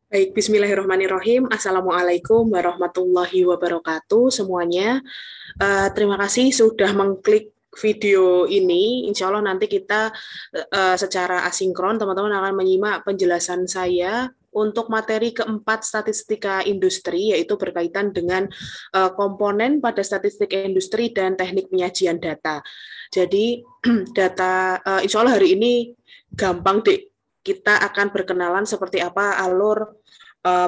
Baik, bismillahirrahmanirrahim. Assalamualaikum warahmatullahi wabarakatuh semuanya. Terima kasih sudah mengklik video ini. Insya Allah nanti kita secara asinkron, teman-teman akan menyimak penjelasan saya untuk materi keempat statistika industri, yaitu berkaitan dengan komponen pada statistik industri dan teknik penyajian data. Jadi, data, insya Allah hari ini gampang, Dek. Kita akan berkenalan seperti apa alur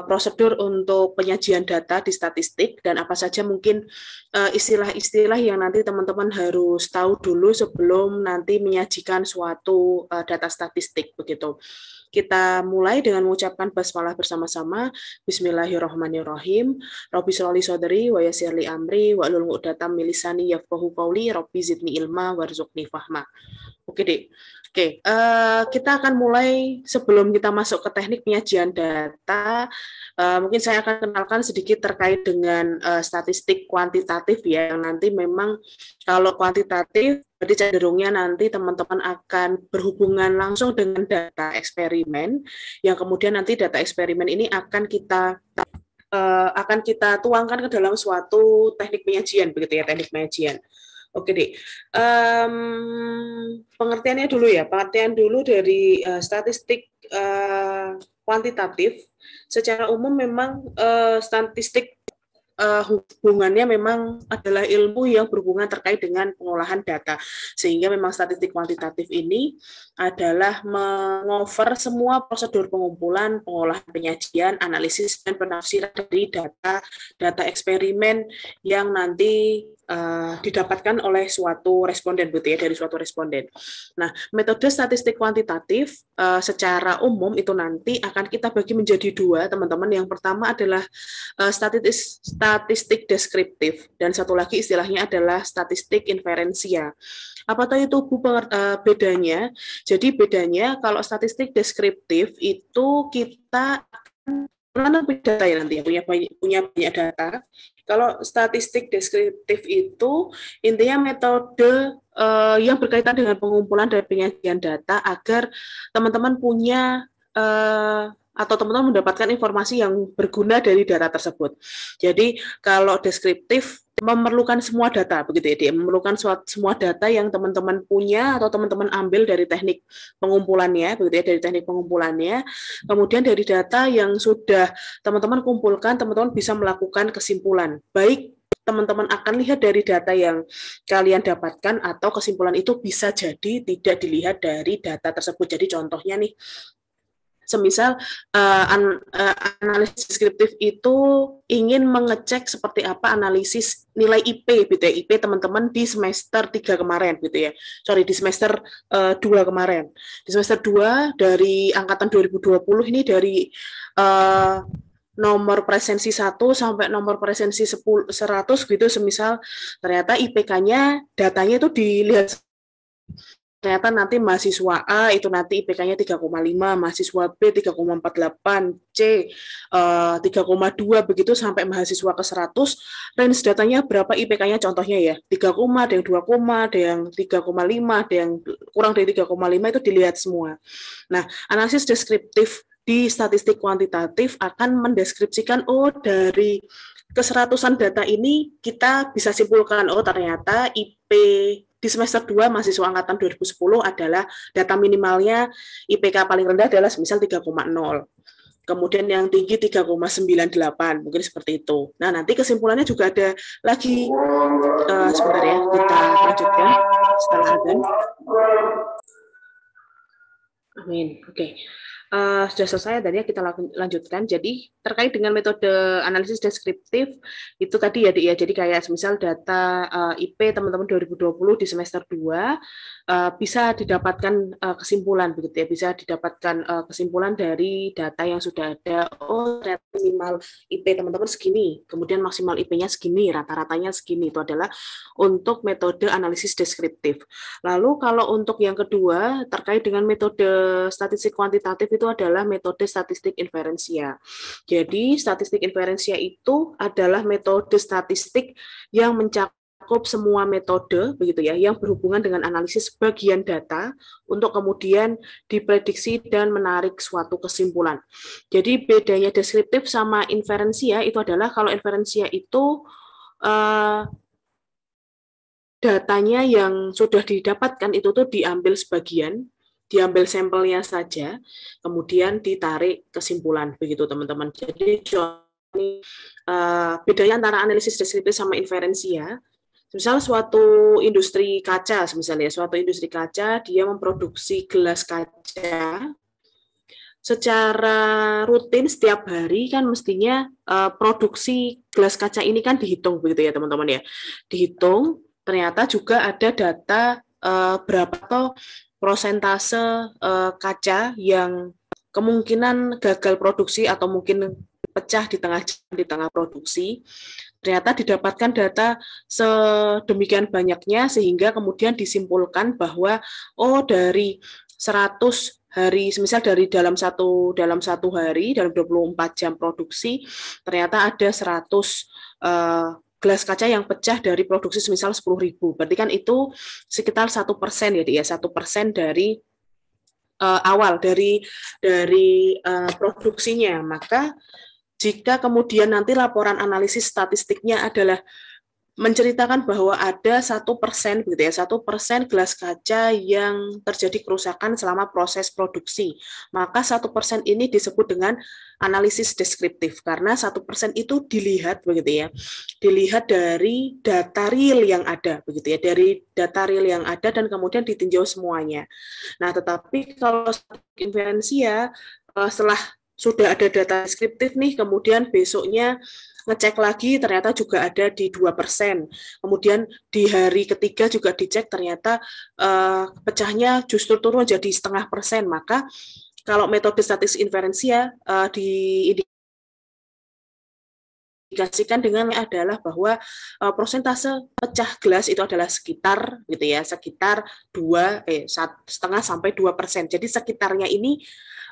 prosedur untuk penyajian data di statistik dan apa saja mungkin istilah-istilah yang nanti teman-teman harus tahu dulu sebelum nanti menyajikan suatu data statistik begitu. Kita mulai dengan mengucapkan basmalah bersama-sama. Bismillahirrahmanirrahim. Rabbi sholli sodri wa yassirli amri wa hlul 'uqdatam min lisani yafqahu qawli. Rabbi zidni ilma warzuqni fahma. Oke, Dek. Oke, kita akan mulai sebelum kita masuk ke teknik penyajian data. Mungkin saya akan kenalkan sedikit terkait dengan statistik kuantitatif ya, yang nanti memang kalau kuantitatif, jadi cenderungnya nanti teman-teman akan berhubungan langsung dengan data eksperimen, yang kemudian nanti data eksperimen ini akan kita tuangkan ke dalam suatu teknik penyajian, begitu ya, teknik penyajian. Oke, Dek. Pengertiannya dulu ya, pengertian dulu dari statistik kuantitatif. Secara umum memang statistik hubungannya memang adalah ilmu yang berhubungan terkait dengan pengolahan data. Sehingga memang statistik kuantitatif ini adalah mengover semua prosedur pengumpulan, pengolahan penyajian, analisis, dan penafsiran dari data eksperimen yang nanti didapatkan oleh suatu responden, begitu ya, dari suatu responden. Nah, metode statistik kuantitatif secara umum itu nanti akan kita bagi menjadi dua, teman-teman. Yang pertama adalah statistik deskriptif, dan satu lagi istilahnya adalah statistik inferensia. Apa itu Bu bedanya? Jadi bedanya kalau statistik deskriptif itu kita mana data ya nanti punya banyak data. Kalau statistik deskriptif itu intinya metode yang berkaitan dengan pengumpulan dan penyajian data agar teman-teman punya atau teman-teman mendapatkan informasi yang berguna dari data tersebut. Jadi kalau deskriptif memerlukan semua data, begitu ya, dia memerlukan semua data yang teman-teman punya atau teman-teman ambil dari teknik pengumpulannya, begitu ya, dari teknik pengumpulannya. Kemudian dari data yang sudah teman-teman kumpulkan, teman-teman bisa melakukan kesimpulan. Baik teman-teman akan lihat dari data yang kalian dapatkan atau kesimpulan itu bisa jadi tidak dilihat dari data tersebut. Jadi contohnya nih, semisal analisis deskriptif itu ingin mengecek seperti apa analisis nilai IP, gitu ya, IP teman-teman di semester 3 kemarin, gitu ya. Sorry, di semester 2 kemarin. Di semester 2 dari angkatan 2020 ini dari nomor presensi 1 sampai nomor presensi 100 gitu, semisal ternyata IPK-nya datanya itu dilihat, ternyata nanti mahasiswa A itu nanti IPK-nya 3,5, mahasiswa B 3,48, C 3,2, begitu sampai mahasiswa ke 100, range datanya berapa IPK-nya contohnya ya, 3, ada yang 2, ada yang 3,5, ada yang kurang dari 3,5, itu dilihat semua. Nah, analisis deskriptif di statistik kuantitatif akan mendeskripsikan, oh dari keseratusan data ini kita bisa simpulkan, oh ternyata IP di semester 2 mahasiswa angkatan 2010 adalah data minimalnya IPK paling rendah adalah misal 3,0. Kemudian yang tinggi 3,98, mungkin seperti itu. Nah, nanti kesimpulannya juga ada lagi, sebentar ya, kita lanjutkan setelah azan. Amin. Oke. Sudah selesai, tadi kita lanjutkan. Jadi terkait dengan metode analisis deskriptif itu tadi ya, ya. Jadi kayak misal data IP teman-teman 2020 di semester 2 bisa didapatkan kesimpulan, begitu ya. Bisa didapatkan kesimpulan dari data yang sudah ada. Oh, ternyata minimal IP teman-teman segini, kemudian maksimal IP-nya segini, rata-ratanya segini. Itu adalah untuk metode analisis deskriptif. Lalu kalau untuk yang kedua terkait dengan metode statistik kuantitatif itu adalah metode statistik inferensia. Jadi statistik inferensia itu adalah metode statistik yang mencakup mencakup semua metode begitu ya yang berhubungan dengan analisis bagian data untuk kemudian diprediksi dan menarik suatu kesimpulan. Jadi bedanya deskriptif sama inferensia itu adalah kalau inferensia itu datanya yang sudah didapatkan itu tuh diambil sebagian, diambil sampelnya saja, kemudian ditarik kesimpulan begitu teman-teman. Jadi bedanya antara analisis deskriptif sama inferensia. Misal suatu industri kaca, misalnya suatu industri kaca dia memproduksi gelas kaca secara rutin setiap hari kan mestinya produksi gelas kaca ini kan dihitung begitu ya teman-teman ya, dihitung. Ternyata juga ada data berapa atau prosentase kaca yang kemungkinan gagal produksi atau mungkin pecah di tengah produksi. Ternyata didapatkan data sedemikian banyaknya sehingga kemudian disimpulkan bahwa dari 100 hari, semisal dari dalam satu hari, dalam 24 jam produksi, ternyata ada 100 gelas kaca yang pecah dari produksi semisal 10.000. Berarti kan itu sekitar 1% ya, 1% dari awal dari produksinya. Maka jika kemudian nanti laporan analisis statistiknya adalah menceritakan bahwa ada 1% gitu ya, 1% gelas kaca yang terjadi kerusakan selama proses produksi. Maka 1% ini disebut dengan analisis deskriptif karena 1% itu dilihat begitu ya, dilihat dari data real yang ada begitu ya, dari data real yang ada dan kemudian ditinjau semuanya. Nah, tetapi kalau inferensia setelah sudah ada data deskriptif nih, kemudian besoknya ngecek lagi ternyata juga ada di 2%. Kemudian di hari ketiga juga dicek ternyata pecahnya justru turun jadi 0,5%. Maka kalau metode statistik inferensia diindikasikan dengan adalah bahwa prosentase pecah gelas itu adalah sekitar gitu ya, sekitar 1,5 sampai 2%. Jadi sekitarnya ini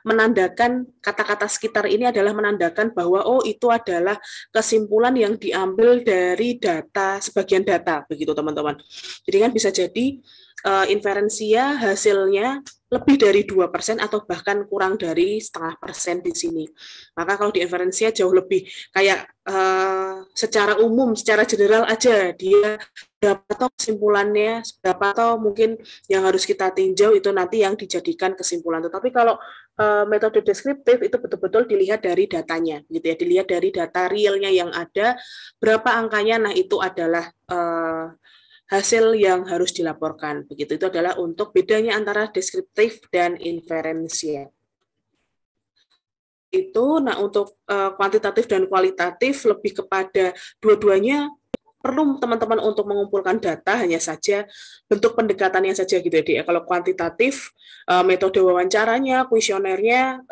menandakan, kata-kata sekitar ini adalah menandakan bahwa itu adalah kesimpulan yang diambil dari data, sebagian data begitu teman-teman. Jadi kan bisa jadi inferensia hasilnya lebih dari 2% atau bahkan kurang dari 0,5% di sini. Maka kalau di inferensia jauh lebih kayak secara umum, secara general aja dia berapa atau kesimpulannya, berapa atau mungkin yang harus kita tinjau itu nanti yang dijadikan kesimpulan. Tetapi kalau metode deskriptif itu betul-betul dilihat dari datanya, gitu ya, dilihat dari data realnya yang ada, berapa angkanya, nah itu adalah hasil yang harus dilaporkan. Begitu, itu adalah untuk bedanya antara deskriptif dan inferensia. Itu, nah untuk kuantitatif dan kualitatif lebih kepada dua-duanya perlu teman-teman untuk mengumpulkan data, hanya saja bentuk pendekatannya saja gitu ya. Kalau kuantitatif, metode wawancaranya, kuesionernya,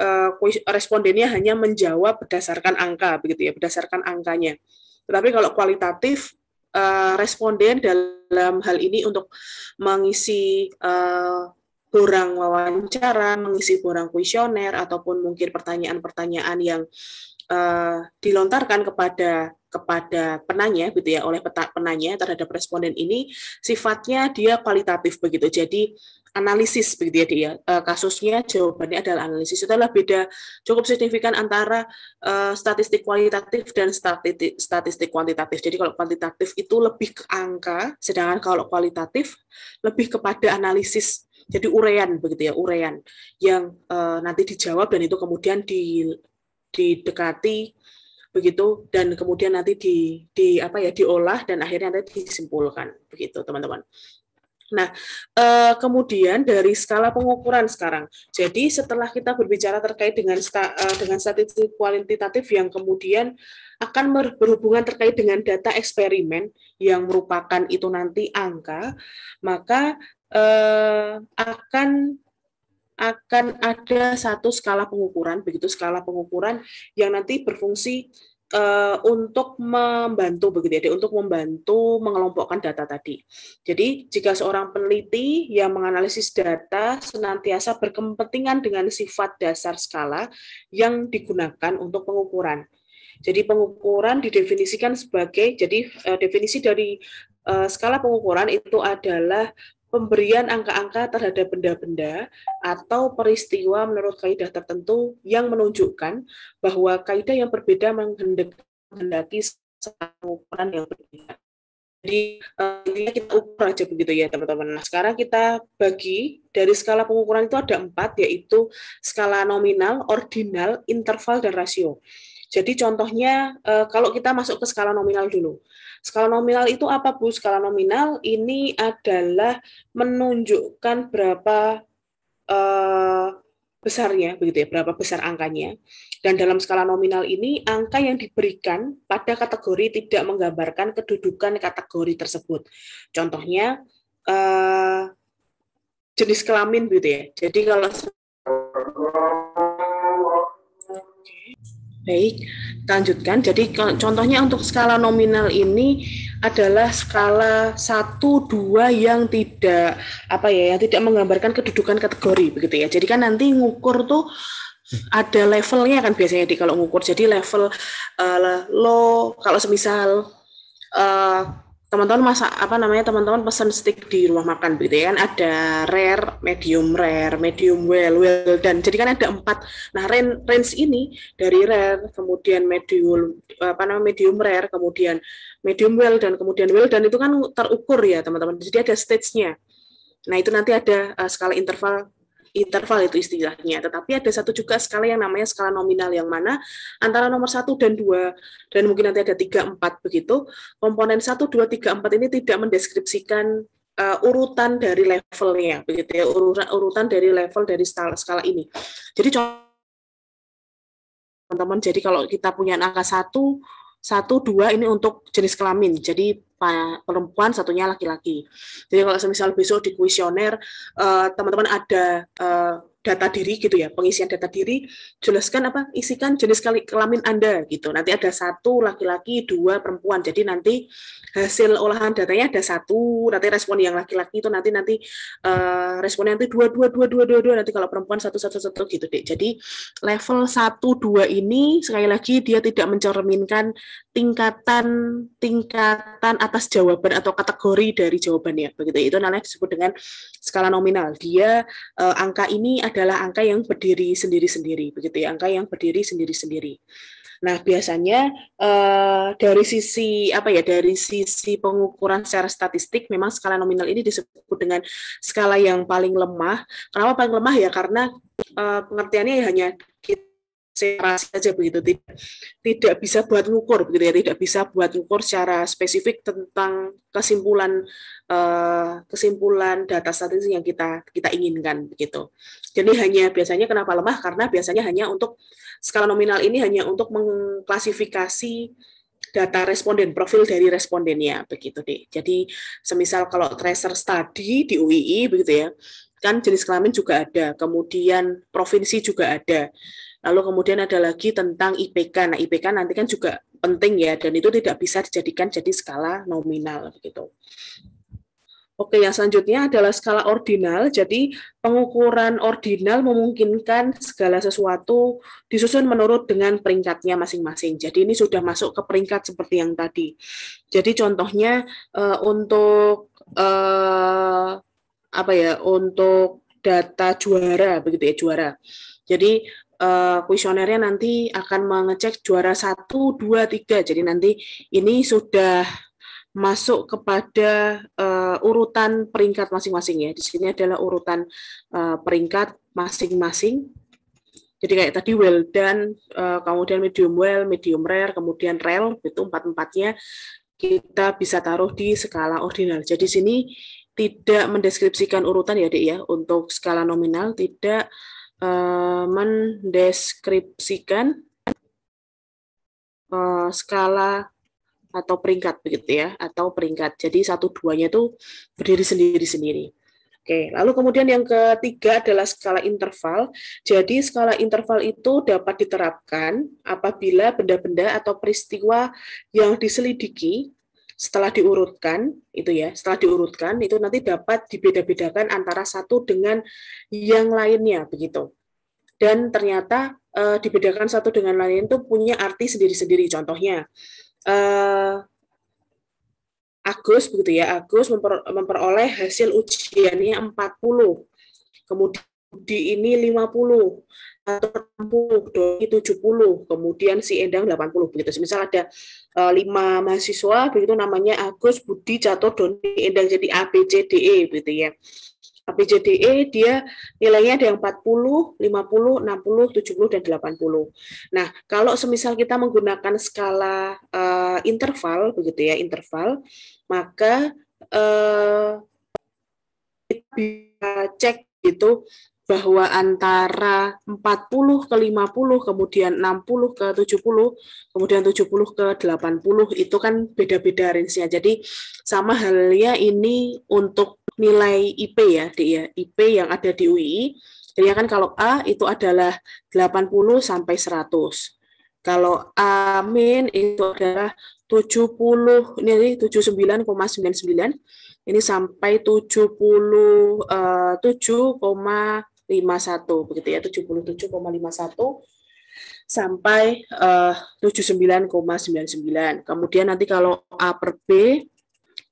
respondennya hanya menjawab berdasarkan angka, begitu ya, berdasarkan angkanya. Tetapi kalau kualitatif, responden dalam hal ini untuk mengisi borang wawancara, mengisi borang kuesioner, ataupun mungkin pertanyaan-pertanyaan yang dilontarkan kepada penanya gitu ya, oleh penanya terhadap responden ini sifatnya dia kualitatif begitu. Jadi analisis begitu ya dia. Kasusnya jawabannya adalah analisis. Itu adalah beda cukup signifikan antara statistik kualitatif dan statistik kuantitatif. Jadi kalau kuantitatif itu lebih ke angka, sedangkan kalau kualitatif lebih kepada analisis. Jadi uraian begitu ya, uraian yang nanti dijawab dan itu kemudian didekati begitu dan kemudian nanti diolah dan akhirnya nanti disimpulkan begitu teman-teman. Nah, kemudian dari skala pengukuran sekarang. Jadi setelah kita berbicara terkait dengan statistik kuantitatif yang kemudian akan berhubungan terkait dengan data eksperimen yang merupakan itu nanti angka, maka akan ada satu skala pengukuran, begitu skala pengukuran yang nanti berfungsi untuk membantu begitu ya, untuk membantu mengelompokkan data tadi. Jadi jika seorang peneliti yang menganalisis data senantiasa berkepentingan dengan sifat dasar skala yang digunakan untuk pengukuran. Jadi pengukuran didefinisikan sebagai, jadi definisi dari skala pengukuran itu adalah pemberian angka-angka terhadap benda-benda atau peristiwa menurut kaidah tertentu yang menunjukkan bahwa kaidah yang berbeda menghendaki pengukuran yang berbeda. Jadi kita ukur aja begitu ya teman-teman. Nah sekarang kita bagi dari skala pengukuran itu ada 4, yaitu skala nominal, ordinal, interval, dan rasio. Jadi contohnya kalau kita masuk ke skala nominal dulu. Skala nominal itu apa Bu? Skala nominal ini adalah menunjukkan berapa besarnya, begitu ya, berapa besar angkanya. Dan dalam skala nominal ini, angka yang diberikan pada kategori tidak menggambarkan kedudukan kategori tersebut. Contohnya, jenis kelamin, gitu ya. Jadi kalau baik, lanjutkan. Jadi contohnya untuk skala nominal ini adalah skala 1, 2 yang tidak yang tidak menggambarkan kedudukan kategori begitu ya. Jadi kan nanti ngukur tuh ada levelnya kan biasanya kalau ngukur. Jadi level low kalau semisal teman-teman teman-teman pesan steak di rumah makan begitu ya kan, ada rare, medium well, well done. Jadi kan ada 4. Nah, range ini dari rare, kemudian medium rare, kemudian medium well, dan kemudian well done itu kan terukur ya, teman-teman. Jadi ada stage-nya. Nah, itu nanti ada skala interval itu istilahnya. Tetapi ada satu juga skala yang namanya skala nominal, yang mana antara nomor 1 dan 2, dan mungkin nanti ada 3, 4 begitu, komponen 1, 2, 3, 4 ini tidak mendeskripsikan urutan dari levelnya, begitu ya, urutan dari level dari skala ini. Jadi teman-teman, jadi kalau kita punya angka 1, 2 ini untuk jenis kelamin, jadi perempuan, satunya laki-laki. Jadi kalau semisal besok di kuesioner teman-teman ada data diri gitu ya, pengisian data diri, jelaskan isikan jenis kelamin Anda gitu. Nanti ada 1 laki-laki, 2 perempuan. Jadi nanti hasil olahan datanya ada 1, nanti respon yang laki-laki itu nanti responnya nanti 2, 2, 2, 2, 2, 2, nanti kalau perempuan 1, 1, 1 gitu deh. Jadi level 1, 2 ini sekali lagi dia tidak mencerminkan tingkatan atas jawaban atau kategori dari jawabannya begitu. Itu namanya disebut dengan skala nominal. Dia angka ini adalah angka yang berdiri sendiri-sendiri begitu ya, angka yang berdiri sendiri-sendiri. Nah, biasanya dari sisi pengukuran secara statistik, memang skala nominal ini disebut dengan skala yang paling lemah. Kenapa paling lemah ya? Karena pengertiannya hanya separasi saja begitu, tidak bisa buat ngukur begitu ya, tidak bisa buat ngukur secara spesifik tentang kesimpulan data statistik yang kita inginkan begitu. Jadi biasanya kenapa lemah, karena biasanya hanya untuk skala nominal ini hanya untuk mengklasifikasi data responden, profil dari respondennya begitu deh. Jadi semisal kalau tracer study di UII begitu ya, kan jenis kelamin juga ada, kemudian provinsi juga ada. Lalu kemudian ada lagi tentang IPK. Nah, IPK nanti kan juga penting ya, dan itu tidak bisa dijadikan jadi skala nominal begitu. Oke, yang selanjutnya adalah skala ordinal. Jadi pengukuran ordinal memungkinkan segala sesuatu disusun menurut dengan peringkatnya masing-masing. Jadi ini sudah masuk ke peringkat seperti yang tadi. Jadi contohnya untuk untuk data juara begitu ya, juara. Jadi kuesionernya nanti akan mengecek juara 1, 2, 3. Jadi nanti ini sudah masuk kepada urutan peringkat masing-masing ya. Di sini adalah urutan peringkat masing-masing. Jadi kayak tadi well done, kemudian medium well, medium rare, kemudian rare, itu 4-4-nya kita bisa taruh di skala ordinal. Jadi sini tidak mendeskripsikan urutan ya, Dek ya. Untuk skala nominal tidak mendeskripsikan skala atau peringkat begitu ya, atau peringkat. Jadi 1-2-nya itu berdiri sendiri-sendiri. Oke, lalu kemudian yang ketiga adalah skala interval. Jadi skala interval itu dapat diterapkan apabila benda-benda atau peristiwa yang diselidiki setelah diurutkan itu nanti dapat dibeda-bedakan antara satu dengan yang lainnya begitu. Dan ternyata dibedakan satu dengan lain itu punya arti sendiri-sendiri. Contohnya Agus begitu ya, Agus memperoleh hasil ujiannya 40, kemudian Budi ini 50, atau 60, Doni 70, kemudian si Endang 80 begitu. Misal ada 5 mahasiswa begitu namanya Agus, Budi, Catur, Doni, Endang, jadi A, B, C, D, E begitu ya. A, B, C, D, E dia nilainya ada yang 40, 50, 60, 70 dan 80. Nah, kalau semisal kita menggunakan skala interval begitu ya, interval, maka kita bisa cek gitu bahwa antara 40 ke 50, kemudian 60 ke 70, kemudian 70 ke 80, itu kan beda-beda range-nya. Jadi sama halnya ini untuk nilai IP ya, IP yang ada di UII. Jadi kan kalau A itu adalah 80 sampai 100. Kalau A min itu adalah 70, ini 79,99, ini sampai 77,51 begitu ya, 77,51 sampai 79,99. Kemudian nanti kalau A per B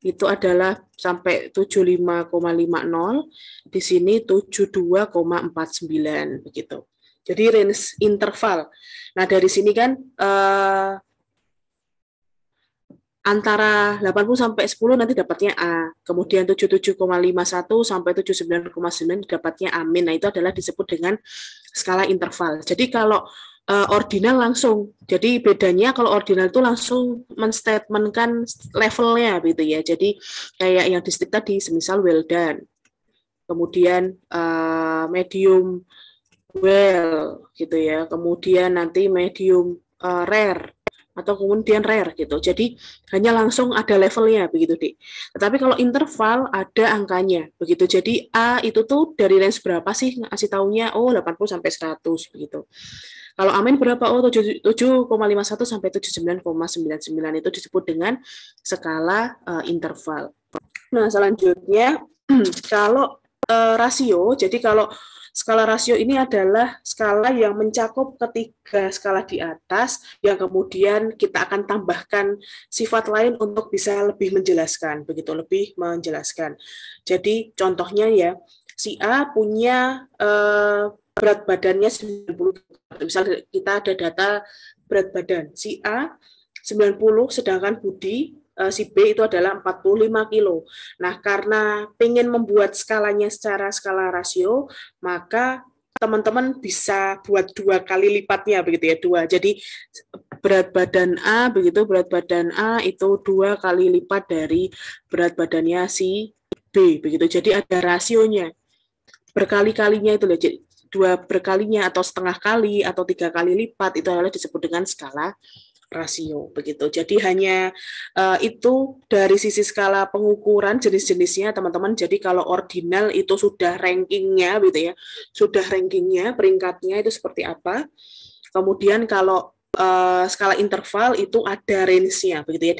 itu adalah sampai 75,50, di sini 72,49 begitu. Jadi range interval. Nah, dari sini kan antara 80 sampai 10 nanti dapatnya A, kemudian 77,51 sampai 79,9 dapatnya A min. Nah, itu adalah disebut dengan skala interval. Jadi kalau ordinal langsung, jadi bedanya kalau ordinal itu langsung menstatementkan levelnya gitu ya. Jadi kayak yang di tadi, semisal well done, kemudian medium well gitu ya, kemudian nanti medium rare, atau kemudian rare gitu. Jadi hanya langsung ada levelnya begitu, Dik. Tetapi kalau interval ada angkanya begitu. Jadi A itu tuh dari range berapa sih ngasih taunya? Oh, 80 sampai 100 begitu. Kalau amin berapa? Oh, 7,51 sampai 79,99 itu disebut dengan skala interval. Nah, selanjutnya kalau rasio, jadi kalau skala rasio ini adalah skala yang mencakup ketiga skala di atas, yang kemudian kita akan tambahkan sifat lain untuk bisa lebih menjelaskan, begitu, lebih menjelaskan. Jadi contohnya ya, si A punya berat badannya 90, misal kita ada data berat badan, si A 90, sedangkan Budi si B itu adalah 45 kilo. Nah, karena ingin membuat skalanya secara skala rasio, maka teman-teman bisa buat 2 kali lipatnya begitu ya, 2. Jadi berat badan A begitu, berat badan A itu 2 kali lipat dari berat badannya si B begitu. Jadi ada rasionya. Berkali-kalinya itu loh, 2 berkalinya atau setengah kali atau 3 kali lipat itu adalah disebut dengan skala rasio begitu. Jadi hanya itu dari sisi skala pengukuran jenis-jenisnya teman-teman. Jadi kalau ordinal itu sudah rankingnya gitu ya, sudah rankingnya peringkatnya itu seperti apa. Kemudian kalau skala interval itu ada range-nya begitu ya,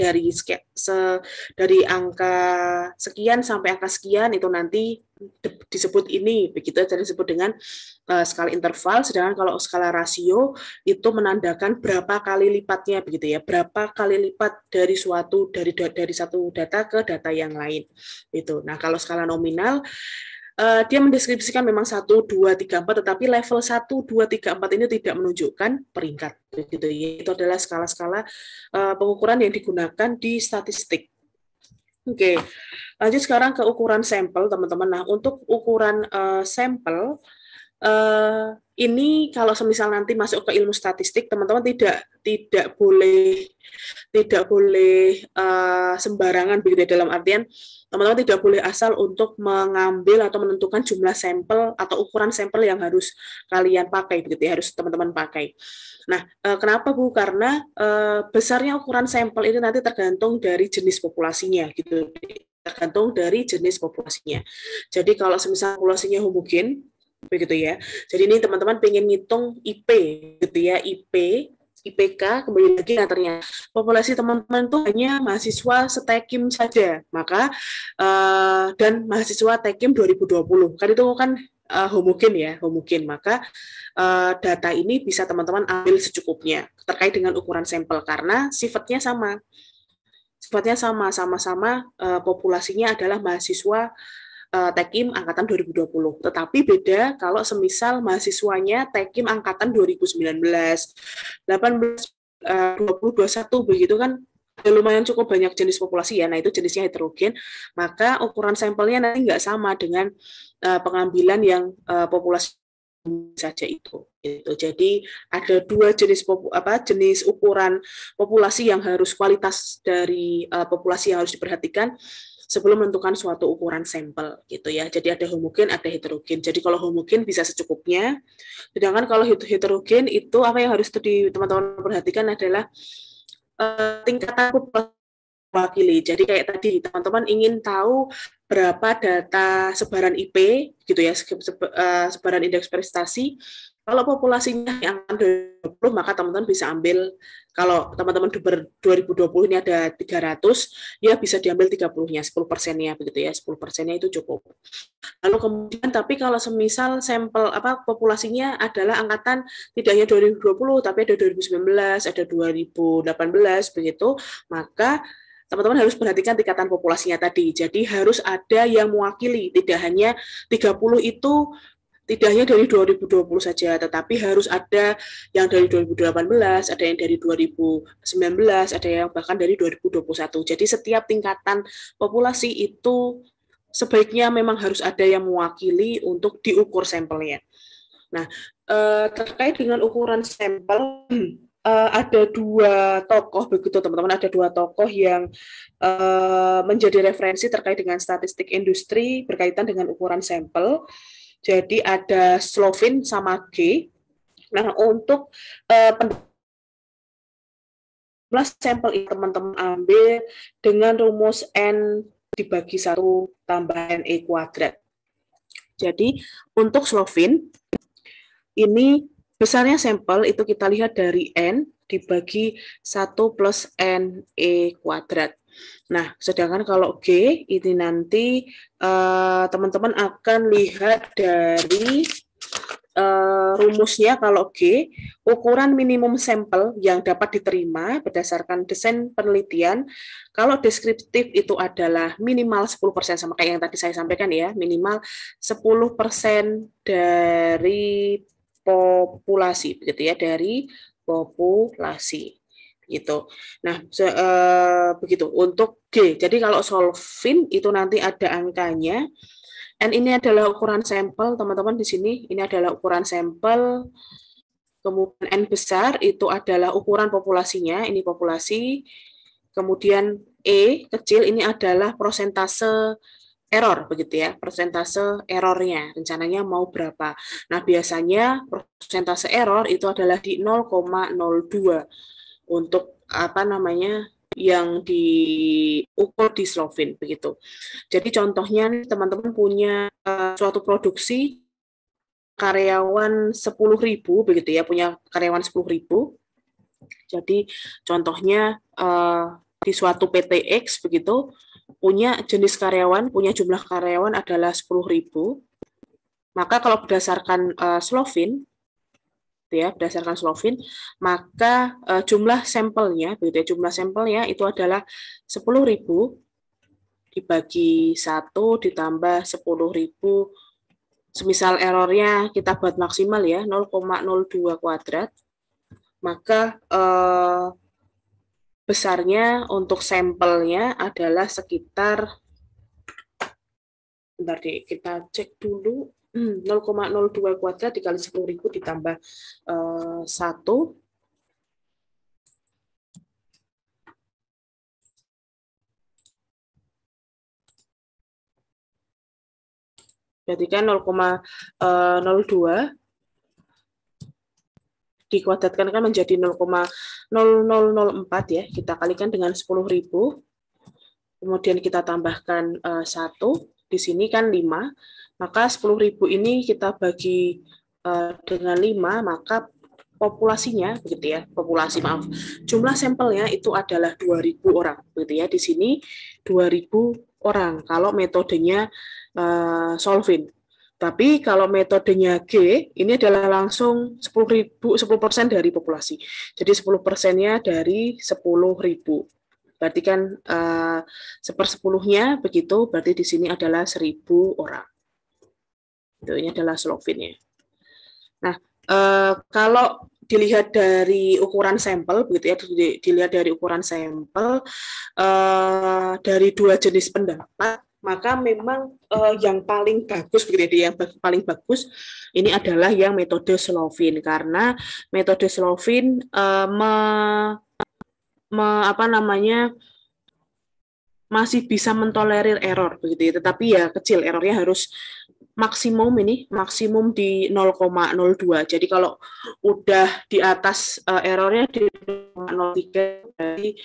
dari angka sekian sampai angka sekian itu nanti disebut ini begitu, jadi disebut dengan skala interval. Sedangkan kalau skala rasio itu menandakan berapa kali lipatnya begitu ya, berapa kali lipat dari satu data ke data yang lain itu. Nah, kalau skala nominal dia mendeskripsikan memang 1, 2, 3, 4, tetapi level 1, 2, 3, 4 ini tidak menunjukkan peringkat begitu ya. Itu adalah skala-skala pengukuran yang digunakan di statistik. Oke, lanjut sekarang ke ukuran sampel, teman-teman. Nah, untuk ukuran sampel ini kalau semisal nanti masuk ke ilmu statistik, teman-teman tidak boleh sembarangan begitu ya, dalam artian teman-teman tidak boleh asal untuk mengambil atau menentukan jumlah sampel atau ukuran sampel yang harus kalian pakai begitu ya, harus teman-teman pakai. Nah, kenapa Bu? Karena besarnya ukuran sampel ini nanti tergantung dari jenis populasinya gitu. Tergantung dari jenis populasinya. Jadi kalau semisal populasinya homogen begitu ya. Jadi ini teman-teman pengen ngitung IP gitu ya, IPK, kembali lagi nah ternyata populasi teman-teman itu hanya mahasiswa setekim saja, maka dan mahasiswa tekim 2020 kan itu kan homogen ya, homogen, maka data ini bisa teman-teman ambil secukupnya terkait dengan ukuran sampel karena sifatnya sama sifatnya sama-sama populasinya adalah mahasiswa Tekim angkatan 2020. Tetapi beda kalau semisal mahasiswanya Tekim angkatan 2019, 18, 20, 21 begitu kan lumayan cukup banyak jenis populasi ya. Nah, itu jenisnya heterogen, maka ukuran sampelnya nanti nggak sama dengan pengambilan yang populasi saja itu. Gitu. Jadi ada dua jenis jenis ukuran populasi yang harus kualitas dari populasi yang harus diperhatikan sebelum menentukan suatu ukuran sampel gitu ya. Jadi ada homogen, ada heterogen. Jadi kalau homogen bisa secukupnya. Sedangkan kalau heterogen itu apa yang harus teman-teman perhatikan adalah tingkatan populasi wakili. Jadi kayak tadi teman-teman ingin tahu berapa data sebaran IP gitu ya, sebaran indeks prestasi. Kalau populasinya yang 20, maka teman-teman bisa ambil, kalau teman-teman 2020 ini ada 300, ya bisa diambil 30-nya, 10%-nya begitu ya, 10%-nya itu cukup. Lalu kemudian tapi kalau semisal sampel populasinya adalah angkatan tidak hanya 2020 tapi ada 2019, ada 2018 begitu, maka teman-teman harus perhatikan tingkatan populasinya tadi. Jadi harus ada yang mewakili, tidak hanya 30 itu tidak hanya dari 2020 saja, tetapi harus ada yang dari 2018, ada yang dari 2019, ada yang bahkan dari 2021. Jadi setiap tingkatan populasi itu sebaiknya memang harus ada yang mewakili untuk diukur sampelnya. Nah, terkait dengan ukuran sampel, ada dua tokoh begitu teman-teman, ada dua tokoh yang menjadi referensi terkait dengan statistik industri berkaitan dengan ukuran sampel. Jadi ada Slovin sama G. Nah, untuk sampel ini teman-teman ambil dengan rumus N dibagi 1 tambah NE kuadrat. Jadi untuk Slovin, ini besarnya sampel itu kita lihat dari N dibagi 1 plus NE kuadrat. Nah, sedangkan kalau G ini nanti teman-teman akan lihat dari rumusnya. Kalau G, ukuran minimum sampel yang dapat diterima berdasarkan desain penelitian. Kalau deskriptif itu adalah minimal 10%, sama kayak yang tadi saya sampaikan ya, minimal 10% dari populasi, begitu ya, dari populasi. Gitu. Nah, begitu untuk G. Jadi kalau Solvin itu nanti ada angkanya. N ini adalah ukuran sampel, teman-teman di sini ini adalah ukuran sampel. Kemudian N besar itu adalah ukuran populasinya, ini populasi. Kemudian E kecil ini adalah persentase error begitu ya, persentase errornya, rencananya mau berapa. Nah, biasanya persentase error itu adalah di 0,02 untuk apa namanya yang diukur di Slovin begitu. Jadi contohnya teman-teman punya suatu produksi karyawan 10.000 begitu ya, punya karyawan 10.000. Jadi contohnya di suatu PT X begitu punya jenis karyawan, punya jumlah karyawan adalah 10.000. Maka kalau berdasarkan Slovin ya, berdasarkan Slovin, maka jumlah sampelnya begitu ya, jumlah sampelnya itu adalah 10.000 dibagi 1 ditambah 10.000, semisal errornya kita buat maksimal ya 0,02 kuadrat, maka besarnya untuk sampelnya adalah sekitar, bentar deh, kita cek dulu, 0,02 kuadrat dikali 10.000 ditambah 1. Berarti kan 0,02 dikuadratkan kan menjadi 0,0004 ya. Kita kalikan dengan 10.000. Kemudian kita tambahkan 1. Di sini kan 5. Maka 10.000 ini kita bagi dengan 5, maka populasinya begitu ya. Jumlah sampelnya itu adalah 2.000 orang begitu ya. Di sini 2.000 orang kalau metodenya Solvin. Tapi kalau metodenya G, ini adalah langsung 10% dari populasi. Jadi 10%-nya dari 10.000. Berarti kan 1/10-nya begitu, berarti di sini adalah 1.000 orang. Itu ini adalah Slovinnya. Nah, kalau dilihat dari ukuran sampel, begitu ya, dilihat dari ukuran sampel dari 2 jenis pendapat, maka memang yang paling bagus, begitu ya, yang paling bagus ini adalah yang metode Slovin, karena metode Slovin apa namanya masih bisa mentolerir error begitu ya, tetapi ya kecil errornya harus maksimum di 0,02. Jadi kalau udah di atas errornya di 0,03, berarti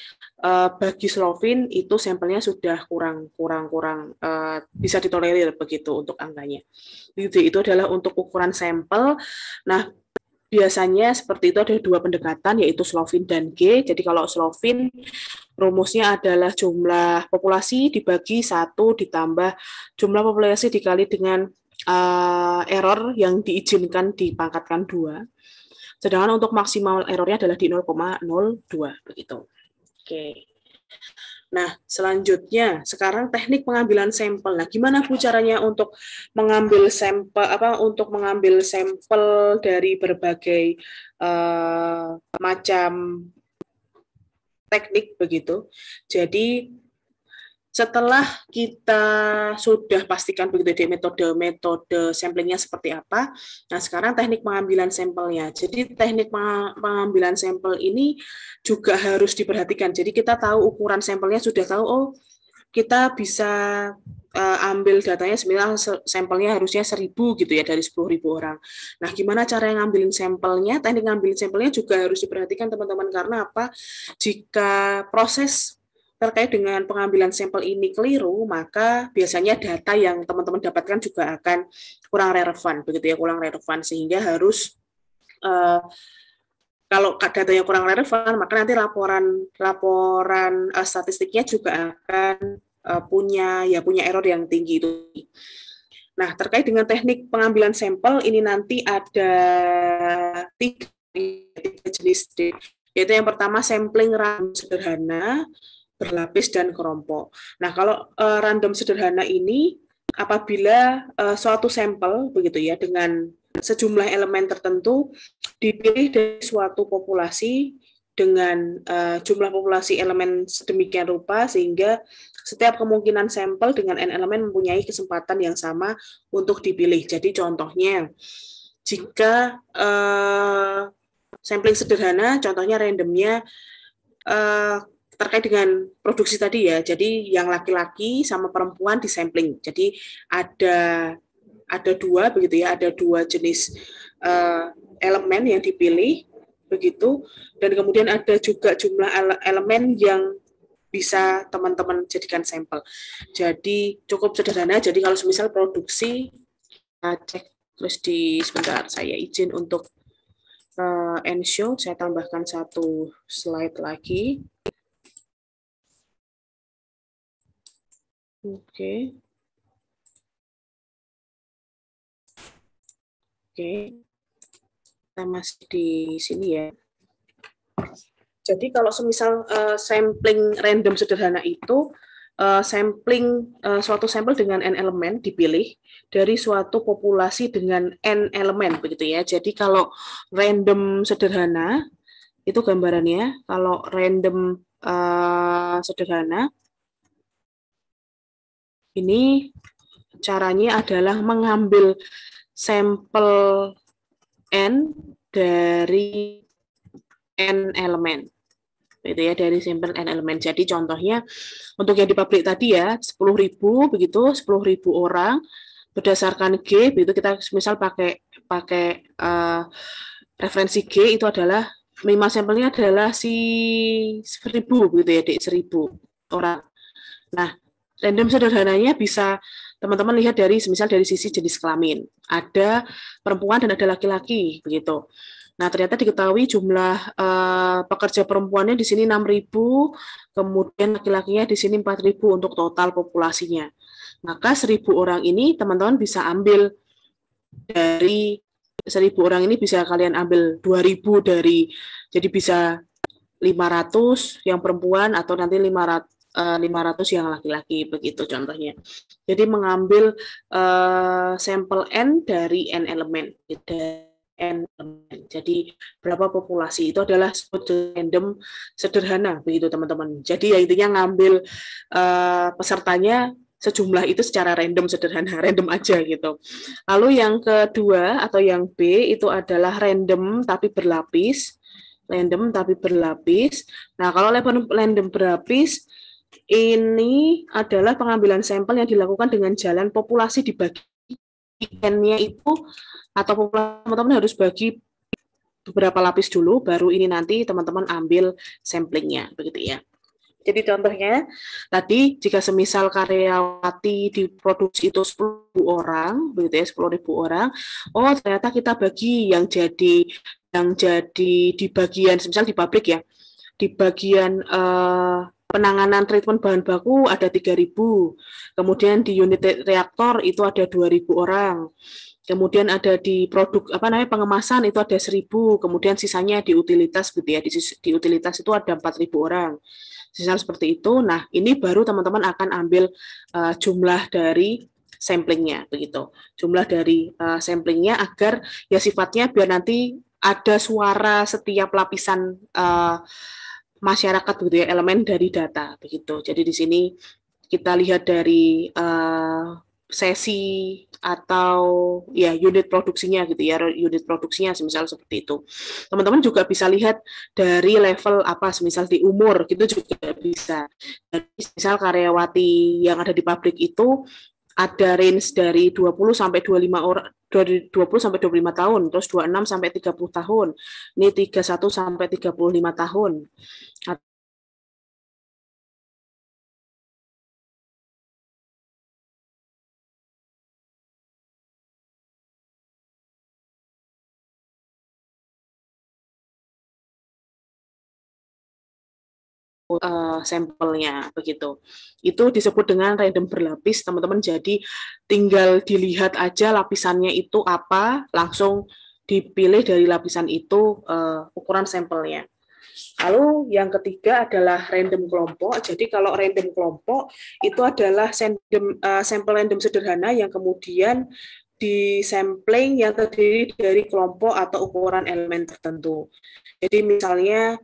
bagi Slovin itu sampelnya sudah kurang bisa ditolerir begitu untuk angkanya. Itu adalah untuk ukuran sampel. Nah, biasanya seperti itu ada 2 pendekatan, yaitu Slovin dan G. Jadi kalau Slovin rumusnya adalah jumlah populasi dibagi 1 ditambah jumlah populasi dikali dengan error yang diizinkan dipangkatkan 2. Sedangkan untuk maksimal errornya adalah di 0,02 begitu. Oke. Nah, selanjutnya sekarang teknik pengambilan sampel. Nah, gimana Bu caranya untuk mengambil sampel mengambil sampel dari berbagai macam teknik begitu. Jadi setelah kita sudah pastikan begitu di metode samplingnya seperti apa, nah sekarang teknik pengambilan sampelnya. Jadi teknik pengambilan sampel ini juga harus diperhatikan. Jadi kita tahu ukuran sampelnya, sudah tahu, oh kita bisa ambil datanya sebenarnya sampelnya harusnya 1.000 gitu ya dari 10.000 orang. Nah, gimana cara ngambilin sampelnya? Teknik ngambilin sampelnya juga harus diperhatikan teman-teman, karena apa? Jika proses terkait dengan pengambilan sampel ini keliru, maka biasanya data yang teman-teman dapatkan juga akan kurang relevan, begitu ya, kurang relevan, sehingga harus kalau datanya kurang relevan, maka nanti laporan statistiknya juga akan punya error yang tinggi itu. Nah, terkait dengan teknik pengambilan sampel ini nanti ada 3 jenis, yaitu yang pertama sampling random sederhana, berlapis, dan kelompok. Nah, kalau random sederhana ini apabila suatu sampel begitu ya dengan sejumlah elemen tertentu dipilih dari suatu populasi dengan jumlah populasi elemen sedemikian rupa sehingga setiap kemungkinan sampel dengan n elemen mempunyai kesempatan yang sama untuk dipilih. Jadi contohnya jika sampling sederhana, contohnya randomnya terkait dengan produksi tadi ya, jadi yang laki-laki sama perempuan disampling. Jadi ada 2 begitu ya, ada 2 jenis elemen yang dipilih begitu, dan kemudian ada juga jumlah elemen yang bisa teman-teman jadikan sampel. Jadi cukup sederhana. Jadi kalau misal produksi cek terus sebentar saya izin untuk end show, saya tambahkan 1 slide lagi. Oke. Kita masih di sini ya. Jadi kalau semisal sampling random sederhana itu sampling suatu sampel dengan n elemen dipilih dari suatu populasi dengan n elemen begitu ya. Jadi kalau random sederhana itu gambarannya, kalau random sederhana ini caranya adalah mengambil sampel n dari n elemen. Itu ya, dari sampel n elemen. Jadi contohnya untuk yang di pabrik tadi ya 10.000 begitu, 10.000 orang berdasarkan G begitu, kita misal pakai referensi G itu adalah 5 sampelnya adalah si 1.000 begitu ya, 1.000 orang. Nah, random sederhananya bisa teman-teman lihat dari sisi jenis kelamin. Ada perempuan dan ada laki-laki begitu. Nah, ternyata diketahui jumlah pekerja perempuannya di sini 6.000, kemudian laki-lakinya di sini 4.000 untuk total populasinya. Maka 1.000 orang ini teman-teman bisa ambil dari 1.000 orang ini bisa kalian ambil 2.000 dari, jadi bisa 500 yang perempuan atau nanti 500 yang laki-laki, begitu contohnya. Jadi mengambil sampel N dari N elemen. Jadi berapa populasi itu adalah random sederhana, begitu teman-teman. Jadi ya intinya ngambil pesertanya sejumlah itu secara random sederhana, random aja gitu. Lalu yang kedua atau yang B itu adalah random tapi berlapis. Random tapi berlapis. Nah, kalau random berlapis ini adalah pengambilan sampel yang dilakukan dengan jalan populasi dibagi N-nya itu atau populasi teman-teman harus bagi beberapa lapis dulu, baru ini nanti teman-teman ambil samplingnya, begitu ya. Jadi contohnya, tadi jika semisal karyawati diproduksi itu 10.000 orang, begitu ya, 10.000 orang, oh ternyata kita bagi yang jadi di bagian, misal di pabrik ya, di bagian penanganan treatment bahan baku ada 3.000, kemudian di unit reaktor itu ada 2.000 orang, kemudian ada di produk pengemasan itu ada 1.000, kemudian sisanya di utilitas gitu ya, di utilitas itu ada 4.000 orang. Misal seperti itu. Nah, ini baru teman-teman akan ambil jumlah dari samplingnya, begitu. Jumlah dari samplingnya agar ya sifatnya biar nanti ada suara setiap lapisan masyarakat, begitu ya, elemen dari data, begitu. Jadi di sini kita lihat dari sesi atau ya unit produksinya gitu ya, unit produksinya semisal seperti itu. Teman-teman juga bisa lihat dari level apa, semisal di umur gitu juga bisa. Jadi misal karyawati yang ada di pabrik itu ada range dari 20 sampai 25 orang, dari 20 sampai 25 tahun, terus 26 sampai 30 tahun. Ini 31 sampai 35 tahun. Sampelnya begitu. Itu disebut dengan random berlapis, teman-teman. Jadi tinggal dilihat aja lapisannya itu apa, langsung dipilih dari lapisan itu ukuran sampelnya. Lalu yang ketiga adalah random kelompok. Jadi kalau random kelompok itu adalah sampel random sederhana yang kemudian disampling yang terdiri dari kelompok atau ukuran elemen tertentu. Jadi misalnya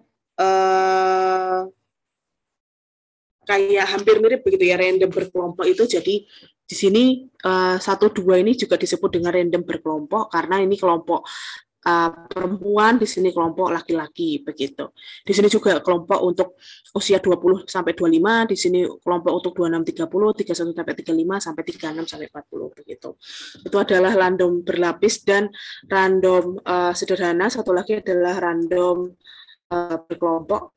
kayak hampir mirip begitu ya, random berkelompok itu. Jadi di sini 1-2 ini juga disebut dengan random berkelompok karena ini kelompok perempuan, di sini kelompok laki-laki begitu. Di sini juga kelompok untuk usia 20 sampai 25, di sini kelompok untuk 26 30, 31 sampai 35 sampai 36 sampai 40 begitu. Itu adalah random berlapis dan random sederhana. Satu lagi adalah random berkelompok.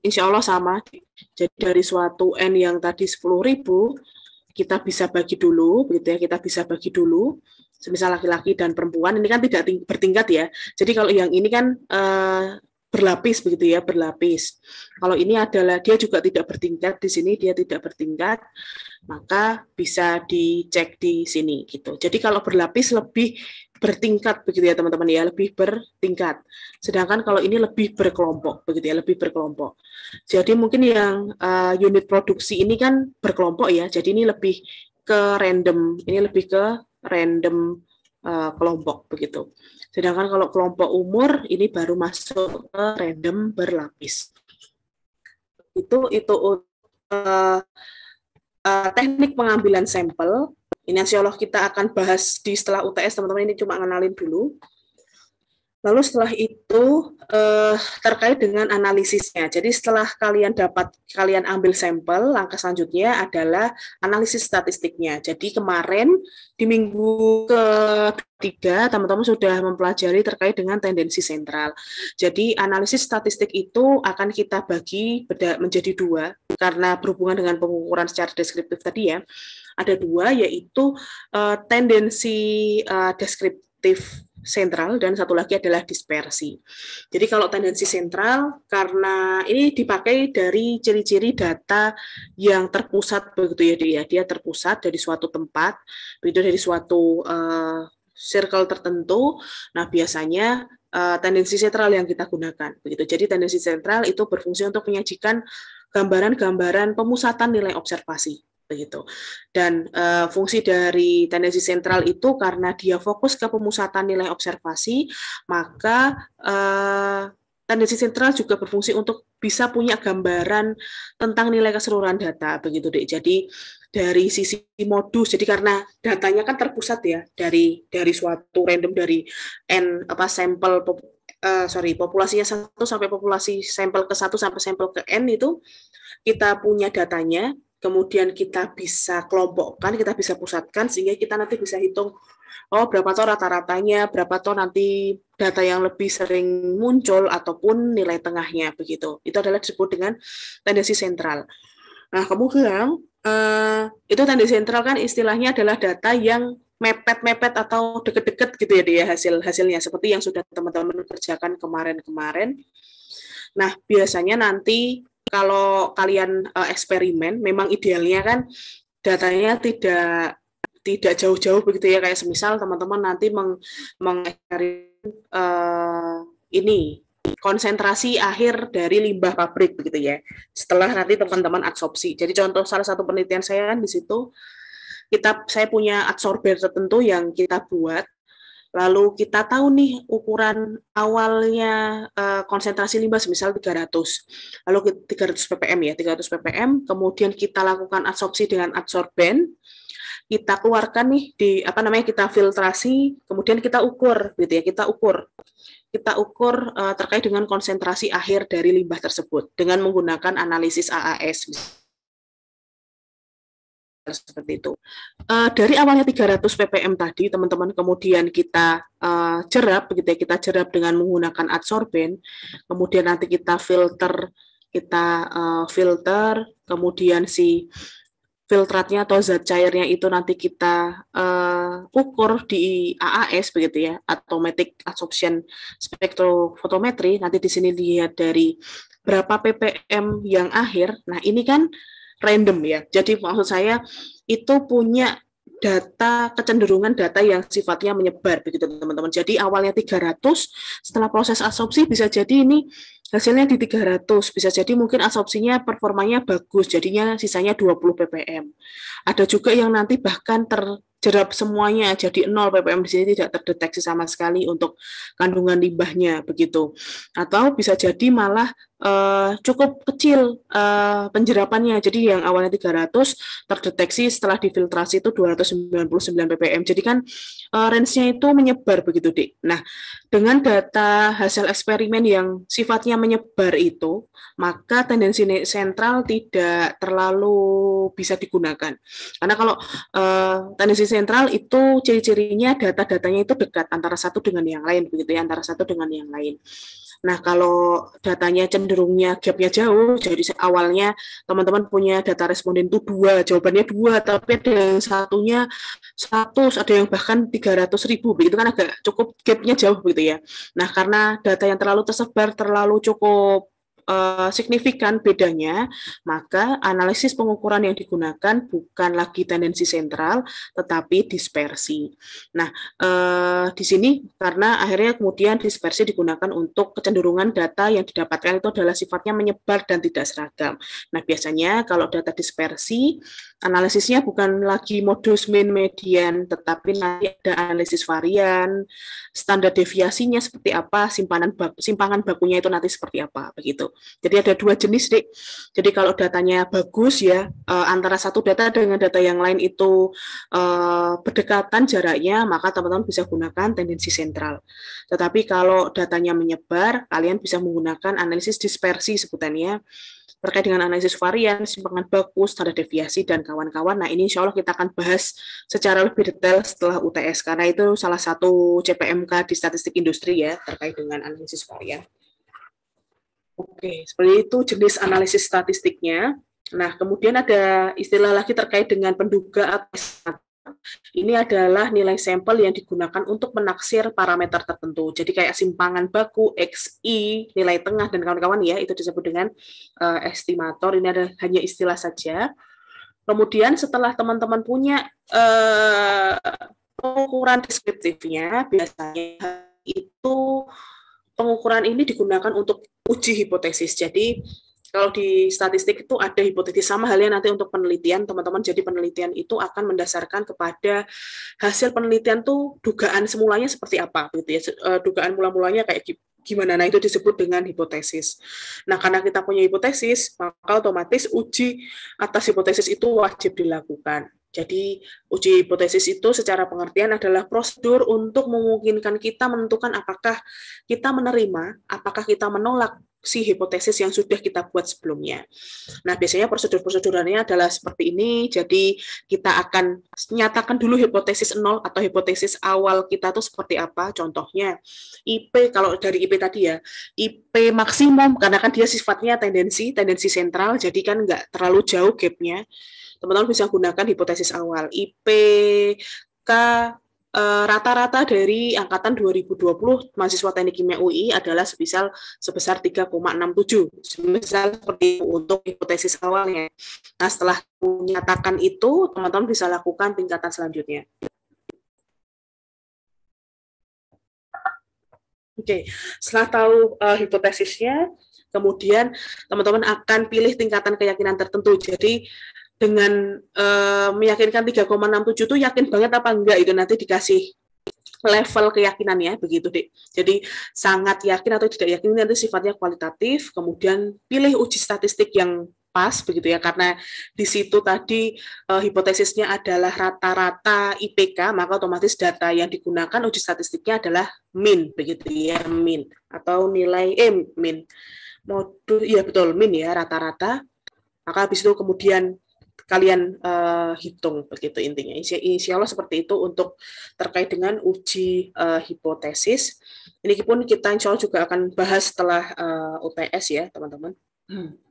Insya Allah sama. Jadi dari suatu N yang tadi 10.000, kita bisa bagi dulu, begitu ya, kita bisa bagi dulu. Semisal laki-laki dan perempuan, ini kan tidak bertingkat ya. Jadi kalau yang ini kan berlapis begitu ya, berlapis. Kalau ini adalah dia juga tidak bertingkat, di sini dia tidak bertingkat, maka bisa dicek di sini gitu. Jadi kalau berlapis lebih bertingkat begitu ya teman-teman ya, lebih bertingkat. Sedangkan kalau ini lebih berkelompok begitu ya, lebih berkelompok. Jadi mungkin yang unit produksi ini kan berkelompok ya, jadi ini lebih ke random, ini lebih ke random kelompok begitu. Sedangkan kalau kelompok umur ini baru masuk ke random berlapis. Itu teknik pengambilan sampel. Ini insya Allah kita akan bahas di setelah UTS, teman-teman. Ini cuma ngenalin dulu. Lalu setelah itu terkait dengan analisisnya. Jadi setelah kalian ambil sampel, langkah selanjutnya adalah analisis statistiknya. Jadi kemarin di minggu ketiga teman-teman sudah mempelajari terkait dengan tendensi sentral. Jadi analisis statistik itu akan kita bagi menjadi 2 karena berhubungan dengan pengukuran secara deskriptif tadi ya. Ada 2, yaitu tendensi deskriptif sentral dan satu lagi adalah dispersi. Jadi kalau tendensi sentral, karena ini dipakai dari ciri-ciri data yang terpusat begitu ya, dia terpusat dari suatu tempat, begitu, dari suatu circle tertentu. Nah biasanya tendensi sentral yang kita gunakan. Begitu. Jadi tendensi sentral itu berfungsi untuk menyajikan gambaran-gambaran pemusatan nilai observasi. Begitu. Dan fungsi dari tendensi sentral itu karena dia fokus ke pemusatan nilai observasi, maka tendensi sentral juga berfungsi untuk bisa punya gambaran tentang nilai keseluruhan data, begitu deh. Jadi dari sisi modus, jadi karena datanya kan terpusat ya dari suatu random dari sampel populasinya 1 sampai populasi sampel ke 1 sampai sampel ke n itu kita punya datanya, kemudian kita bisa kelompokkan, kita bisa pusatkan sehingga kita nanti bisa hitung berapa toh rata-ratanya, berapa toh nanti data yang lebih sering muncul ataupun nilai tengahnya begitu. Itu adalah disebut dengan tendensi sentral. Nah, kemudian itu tendensi sentral kan istilahnya adalah data yang mepet-mepet atau deket-deket gitu ya dia hasilnya seperti yang sudah teman-teman kerjakan kemarin-kemarin. Nah, biasanya nanti kalau kalian eksperimen, memang idealnya kan datanya tidak jauh-jauh begitu ya, kayak semisal teman-teman nanti mengeksperimen ini konsentrasi akhir dari limbah pabrik begitu ya. Setelah nanti teman-teman adsorpsi. Jadi contoh salah satu penelitian saya kan di situ saya punya adsorber tertentu yang kita buat. Lalu kita tahu nih ukuran awalnya konsentrasi limbah semisal 300. Lalu 300 ppm ya, 300 ppm, kemudian kita lakukan adsorpsi dengan adsorben. Kita keluarkan nih kita filtrasi, kemudian kita ukur gitu ya, kita ukur terkait dengan konsentrasi akhir dari limbah tersebut dengan menggunakan analisis AAS seperti itu. Dari awalnya 300 ppm tadi teman-teman, kemudian kita jerap begitu ya, kita jerap dengan menggunakan adsorben, kemudian nanti kita filter, kemudian si filtratnya atau zat cairnya itu nanti kita ukur di AAS begitu ya, automatic absorption spectrophotometry. Nanti di sini dilihat dari berapa ppm yang akhir. Nah, ini kan random ya. Jadi maksud saya itu punya kecenderungan data yang sifatnya menyebar begitu teman-teman. Jadi awalnya 300, setelah proses absorpsi bisa jadi ini hasilnya di 300, bisa jadi mungkin absorpsinya performanya bagus, jadinya sisanya 20 ppm. Ada juga yang nanti bahkan terjerap semuanya jadi 0 ppm, di sini tidak terdeteksi sama sekali untuk kandungan limbahnya begitu. Atau bisa jadi malah cukup kecil penjerapannya. Jadi yang awalnya 300 terdeteksi setelah difiltrasi itu 299 ppm. Jadi kan range-nya itu menyebar begitu, Dik. Nah, dengan data hasil eksperimen yang sifatnya menyebar itu, maka tendensi sentral tidak terlalu bisa digunakan. Karena kalau tendensi sentral itu ciri-cirinya data-datanya itu dekat antara satu dengan yang lain begitu ya, antara satu dengan yang lain. Nah, kalau datanya cenderungnya gapnya jauh, jadi awalnya teman-teman punya data responden itu 2, jawabannya 2, tapi ada yang satunya 100, ada yang bahkan 300.000, begitu kan agak cukup gapnya jauh begitu ya. Nah, karena data yang terlalu tersebar, terlalu cukup signifikan bedanya, maka analisis pengukuran yang digunakan bukan lagi tendensi sentral, tetapi dispersi. Nah, di sini karena akhirnya kemudian dispersi digunakan untuk kecenderungan data yang didapatkan itu adalah sifatnya menyebar dan tidak seragam. Nah, biasanya kalau data dispersi, analisisnya bukan lagi modus mean median, tetapi nanti ada analisis varian, standar deviasinya seperti apa, simpangan bakunya itu nanti seperti apa, begitu. Jadi ada 2 jenis, Dik. Jadi kalau datanya bagus ya, antara satu data dengan data yang lain itu berdekatan jaraknya, maka teman-teman bisa gunakan tendensi sentral. Tetapi kalau datanya menyebar, kalian bisa menggunakan analisis dispersi sebutannya, terkait dengan analisis varian, simpangan baku, standar deviasi, dan kawan-kawan. Nah, ini insya Allah kita akan bahas secara lebih detail setelah UTS, karena itu salah satu CPMK di statistik industri ya, terkait dengan analisis varian. Oke, seperti itu jenis analisis statistiknya. Nah, kemudian ada istilah lagi terkait dengan penduga atau estimator. Ini adalah nilai sampel yang digunakan untuk menaksir parameter tertentu. Jadi kayak simpangan baku, XI, nilai tengah, dan kawan-kawan ya, itu disebut dengan estimator. Ini ada hanya istilah saja. Kemudian setelah teman-teman punya pengukuran deskriptifnya, biasanya itu pengukuran ini digunakan untuk uji hipotesis. Jadi kalau di statistik itu ada hipotesis, sama halnya nanti untuk penelitian, teman-teman. Jadi penelitian itu akan mendasarkan kepada hasil penelitian tuh dugaan semulanya seperti apa, gitu ya. Dugaan mula-mulanya kayak gimana, nah itu disebut dengan hipotesis. Nah, karena kita punya hipotesis, maka otomatis uji atas hipotesis itu wajib dilakukan. Jadi uji hipotesis itu secara pengertian adalah prosedur untuk memungkinkan kita menentukan apakah kita menerima, apakah kita menolak si hipotesis yang sudah kita buat sebelumnya. Nah, biasanya prosedur-prosedurannya adalah seperti ini. Jadi kita akan nyatakan dulu hipotesis nol atau hipotesis awal kita tuh seperti apa. Contohnya IP, kalau dari IP tadi ya, IP maksimum karena kan dia sifatnya tendensi sentral, jadi kan nggak terlalu jauh gapnya. Teman-teman bisa gunakan hipotesis awal. IPK rata-rata dari angkatan 2020 mahasiswa Teknik Kimia UI adalah sebesar 3,67. Misal seperti itu untuk hipotesis awalnya. Nah, setelah menyatakan itu, teman-teman bisa lakukan tingkatan selanjutnya. Oke, setelah tahu hipotesisnya, kemudian teman-teman akan pilih tingkatan keyakinan tertentu. Jadi dengan meyakinkan 3,67 itu yakin banget apa enggak, itu nanti dikasih level keyakinannya, begitu Dek. Jadi sangat yakin atau tidak yakin nanti sifatnya kualitatif, kemudian pilih uji statistik yang pas, begitu ya, karena di situ tadi hipotesisnya adalah rata-rata IPK, maka otomatis data yang digunakan uji statistiknya adalah min, begitu ya, min atau nilai min modul, ya betul, min ya, rata-rata. Maka habis itu kemudian kalian hitung, begitu intinya. Insya Allah seperti itu untuk terkait dengan uji hipotesis. Ini pun kita insya Allah juga akan bahas setelah UTS ya, teman-teman.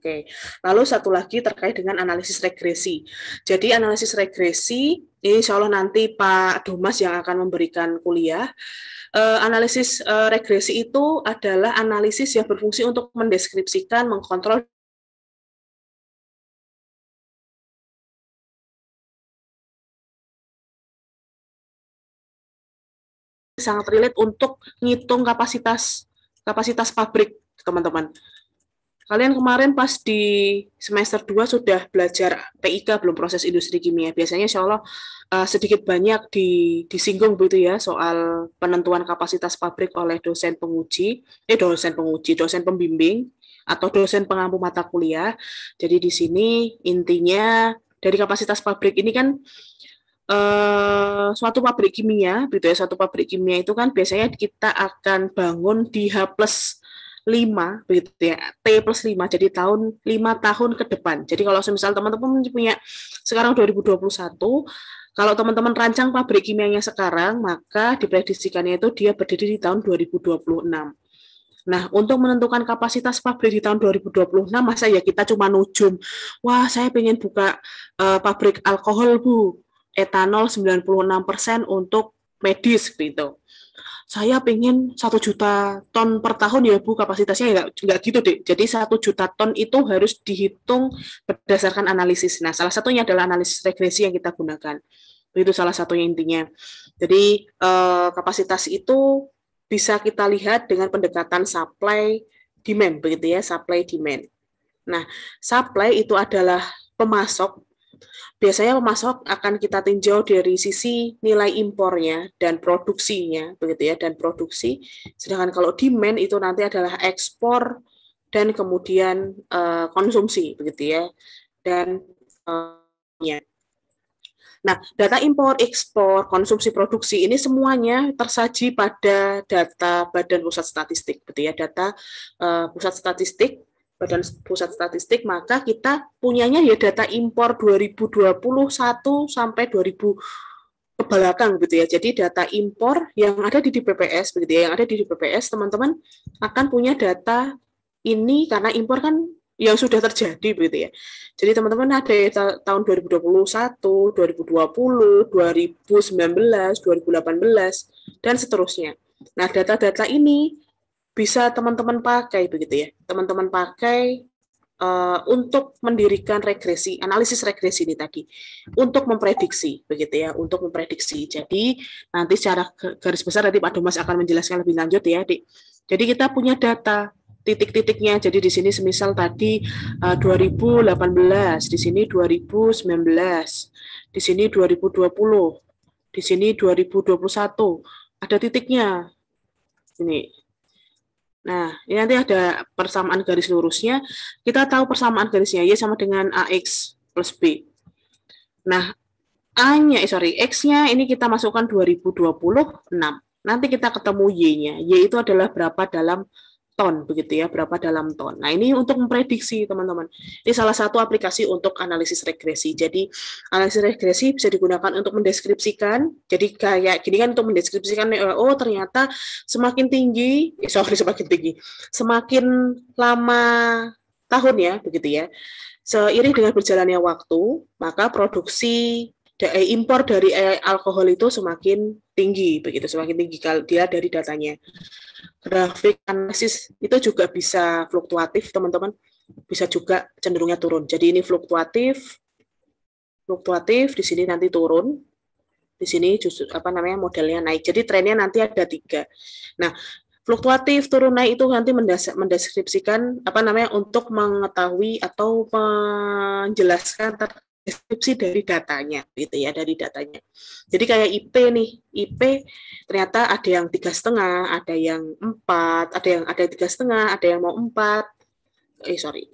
Oke. Lalu satu lagi terkait dengan analisis regresi. Jadi analisis regresi ini insya Allah nanti Pak Domas yang akan memberikan kuliah. Analisis regresi itu adalah analisis yang berfungsi untuk mendeskripsikan, mengkontrol sangat relate untuk ngitung kapasitas pabrik, teman-teman. Kalian kemarin pas di semester 2 sudah belajar PIK belum, proses industri kimia. Biasanya insya Allah sedikit banyak disinggung begitu ya soal penentuan kapasitas pabrik oleh dosen pembimbing atau dosen pengampu mata kuliah. Jadi di sini intinya dari kapasitas pabrik ini kan suatu pabrik kimia, gitu ya, suatu pabrik kimia itu kan biasanya kita akan bangun di H plus 5, begitu ya, T plus 5, jadi 5 tahun ke depan. Jadi kalau misal teman-teman punya sekarang 2021, kalau teman-teman rancang pabrik kimianya sekarang, maka diprediksikannya itu dia berdiri di tahun 2026. Nah, untuk menentukan kapasitas pabrik di tahun 2026, masa ya kita cuma nujum, wah saya pengen buka pabrik alkohol, Bu, etanol 96% untuk medis gitu. Saya pengen 1 juta ton per tahun ya Bu, kapasitasnya nggak gitu deh. Jadi 1 juta ton itu harus dihitung berdasarkan analisis. Nah, salah satunya adalah analisis regresi yang kita gunakan. Itu salah satunya intinya. Jadi kapasitas itu bisa kita lihat dengan pendekatan supply demand, begitu ya, supply demand. Nah, supply itu adalah pemasok. Biasanya pemasok akan kita tinjau dari sisi nilai impornya dan produksinya, begitu ya, dan produksi. Sedangkan kalau demand itu nanti adalah ekspor dan kemudian konsumsi, begitu ya, dan ya. Nah, data impor, ekspor, konsumsi, produksi ini semuanya tersaji pada data Badan Pusat Statistik, begitu ya, data Pusat Statistik. Badan Pusat Statistik, maka kita punyanya ya data impor 2021 sampai 2000 ke belakang gitu ya. Jadi data impor yang ada di DPPS begitu ya, yang ada di DPPS teman-teman akan punya data ini karena impor kan yang sudah terjadi begitu ya. Jadi teman-teman ada tahun 2021, 2020, 2019, 2018 dan seterusnya. Nah, data-data ini bisa teman-teman pakai begitu ya. Teman-teman pakai untuk mendirikan regresi, analisis regresi ini tadi, untuk memprediksi begitu ya, untuk memprediksi. Jadi nanti secara garis besar nanti Pak Domas akan menjelaskan lebih lanjut ya, Dik. Jadi kita punya data titik-titiknya. Jadi di sini semisal tadi 2018, di sini 2019, di sini 2020, di sini 2021. Ada titiknya. Ini. Nah, ini nanti ada persamaan garis lurusnya. Kita tahu persamaan garisnya Y sama dengan AX plus B. Nah, X-nya ini kita masukkan 2026. Nanti kita ketemu Y-nya. Y itu adalah berapa dalam ton, begitu ya, berapa dalam ton. Nah, ini untuk memprediksi, teman-teman. Ini salah satu aplikasi untuk analisis regresi. Jadi, analisis regresi bisa digunakan untuk mendeskripsikan. Jadi, kayak gini kan untuk mendeskripsikan, oh ternyata semakin tinggi, semakin lama tahun ya, begitu ya. Seiring dengan berjalannya waktu, maka produksi impor dari alkohol itu semakin tinggi, begitu, semakin tinggi kalau dia dari datanya. Grafik analisis itu juga bisa fluktuatif, teman-teman, bisa juga cenderungnya turun. Jadi ini fluktuatif, di sini nanti turun, di sini justru modelnya naik. Jadi trennya nanti ada 3. Nah, fluktuatif turun naik itu nanti mendeskripsikan untuk mengetahui atau menjelaskan deskripsi dari datanya, gitu ya, dari datanya. Jadi kayak IP nih, IP ternyata ada yang 3,5, ada yang 4, ada 3,5, ada yang mau 4.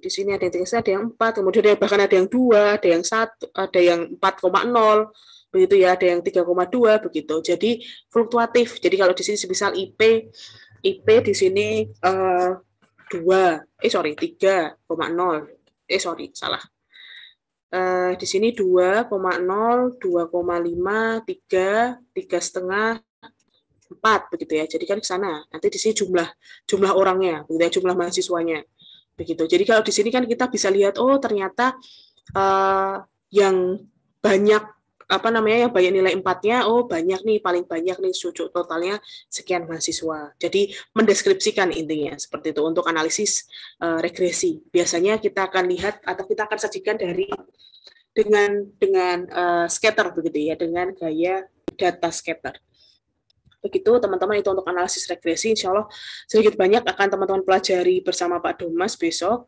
Di sini ada yang 3,5, ada yang 4, kemudian bahkan ada yang 2, ada yang 1, ada yang 4,0, begitu ya, ada yang 3,2 begitu. Jadi fluktuatif. Jadi kalau di sini misal IP di sini 3,0. Salah. Di sini 2,0, 2,5, 3, 3,5, 4 begitu ya. Jadi kan ke sana. Nanti di sini jumlah orangnya, begitu ya, jumlah mahasiswanya. Begitu. Jadi kalau di sini kan kita bisa lihat, oh ternyata yang banyak yang banyak nilai 4-nya, oh banyak nih, paling banyak nih totalnya sekian mahasiswa. Jadi mendeskripsikan intinya seperti itu untuk analisis regresi. Biasanya kita akan lihat atau kita akan sajikan dengan scatter begitu ya, dengan gaya data scatter. Begitu teman-teman, itu untuk analisis regresi. Insya Allah sedikit banyak akan teman-teman pelajari bersama Pak Domas besok.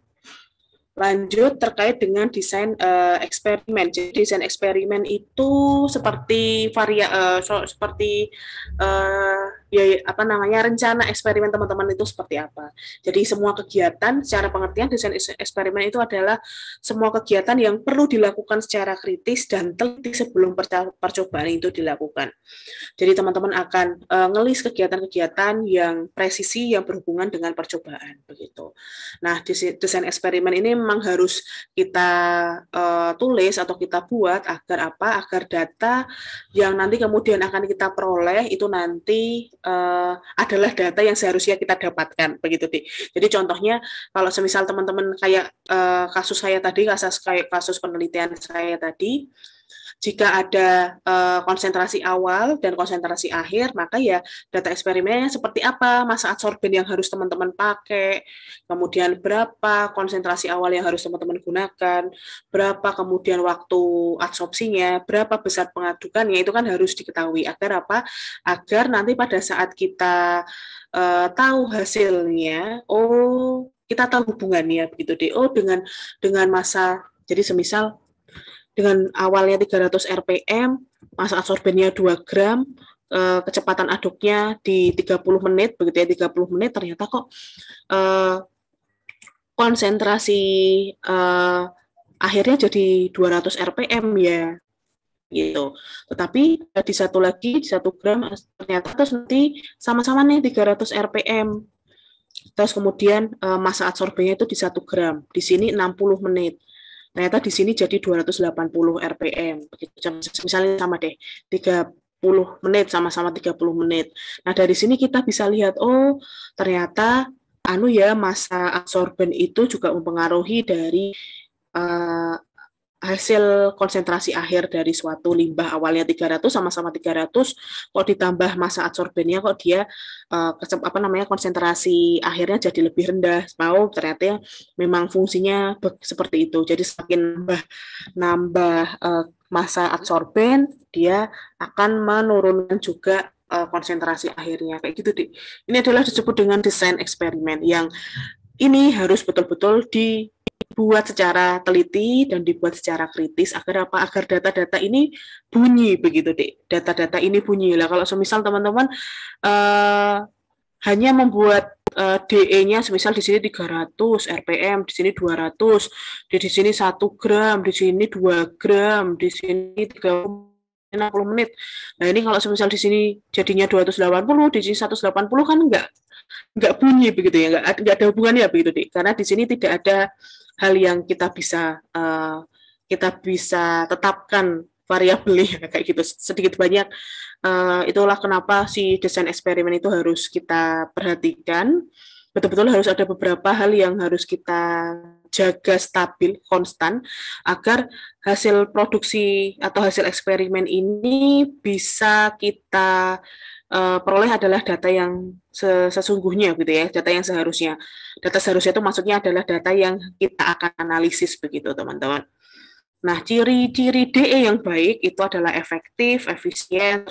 Lanjut terkait dengan desain eksperimen. Jadi desain eksperimen itu seperti rencana eksperimen teman-teman itu seperti apa. Jadi semua kegiatan secara pengertian desain eksperimen itu adalah semua kegiatan yang perlu dilakukan secara kritis dan teliti sebelum percobaan itu dilakukan. Jadi teman-teman akan ngelis kegiatan-kegiatan yang presisi yang berhubungan dengan percobaan begitu. Nah, desain eksperimen ini memang harus kita tulis atau kita buat agar apa? Agar data yang nanti kemudian akan kita peroleh itu nanti adalah data yang seharusnya kita dapatkan begitu, Dik. Jadi contohnya kalau semisal teman-teman kayak kasus saya tadi, kasus penelitian saya tadi, jika ada konsentrasi awal dan konsentrasi akhir, maka ya data eksperimennya seperti apa, masa adsorben yang harus teman-teman pakai, kemudian berapa konsentrasi awal yang harus teman-teman gunakan, berapa kemudian waktu adsorpsinya, berapa besar pengadukannya, itu kan harus diketahui agar apa? Agar nanti pada saat kita tahu hasilnya, oh kita tahu hubungannya begitu deh. Oh dengan masa, jadi semisal dengan awalnya 300 rpm, masa adsorbennya 2 gram, kecepatan aduknya di 30 menit, begitu ya, 30 menit, ternyata kok konsentrasi akhirnya jadi 200 rpm ya, gitu. Tetapi di satu gram, ternyata terus nanti sama-sama nih 300 rpm. Terus kemudian masa adsorbennya itu di 1 gram, di sini 60 menit. Ternyata di sini jadi 280 rpm. Misalnya sama deh, 30 menit, sama-sama 30 menit. Nah, dari sini kita bisa lihat, oh ternyata masa adsorben itu juga mempengaruhi dari hasil konsentrasi akhir dari suatu limbah. Awalnya 300, sama-sama 300, kok ditambah masa adsorbennya kok dia konsentrasi akhirnya jadi lebih rendah. Ternyata memang fungsinya seperti itu. Jadi semakin nambah masa adsorben, dia akan menurunkan juga konsentrasi akhirnya kayak gitu deh. Ini adalah disebut dengan desain eksperimen yang ini harus betul-betul dibuat secara teliti dan dibuat secara kritis agar apa? Agar data-data ini bunyi begitu deh. Data-data ini bunyi lah. Kalau semisal teman-teman hanya membuat DE-nya semisal di sini 300 RPM, di sini 200, di sini 1 gram, di sini 2 gram, di sini 60 menit. Nah, ini kalau semisal di sini jadinya 280, di sini 180 kan enggak bunyi begitu ya, enggak ada hubungannya begitu, Dik. Karena di sini tidak ada hal yang kita bisa tetapkan variabelnya kayak gitu sedikit banyak. Itulah kenapa si desain eksperimen itu harus kita perhatikan. Betul-betul harus ada beberapa hal yang harus kita jaga stabil, konstan, agar hasil produksi atau hasil eksperimen ini bisa kita peroleh adalah data yang sesungguhnya gitu ya, data yang seharusnya. Data seharusnya itu maksudnya adalah data yang kita akan analisis begitu, teman-teman. Nah, ciri-ciri DE yang baik itu adalah efektif, efisien,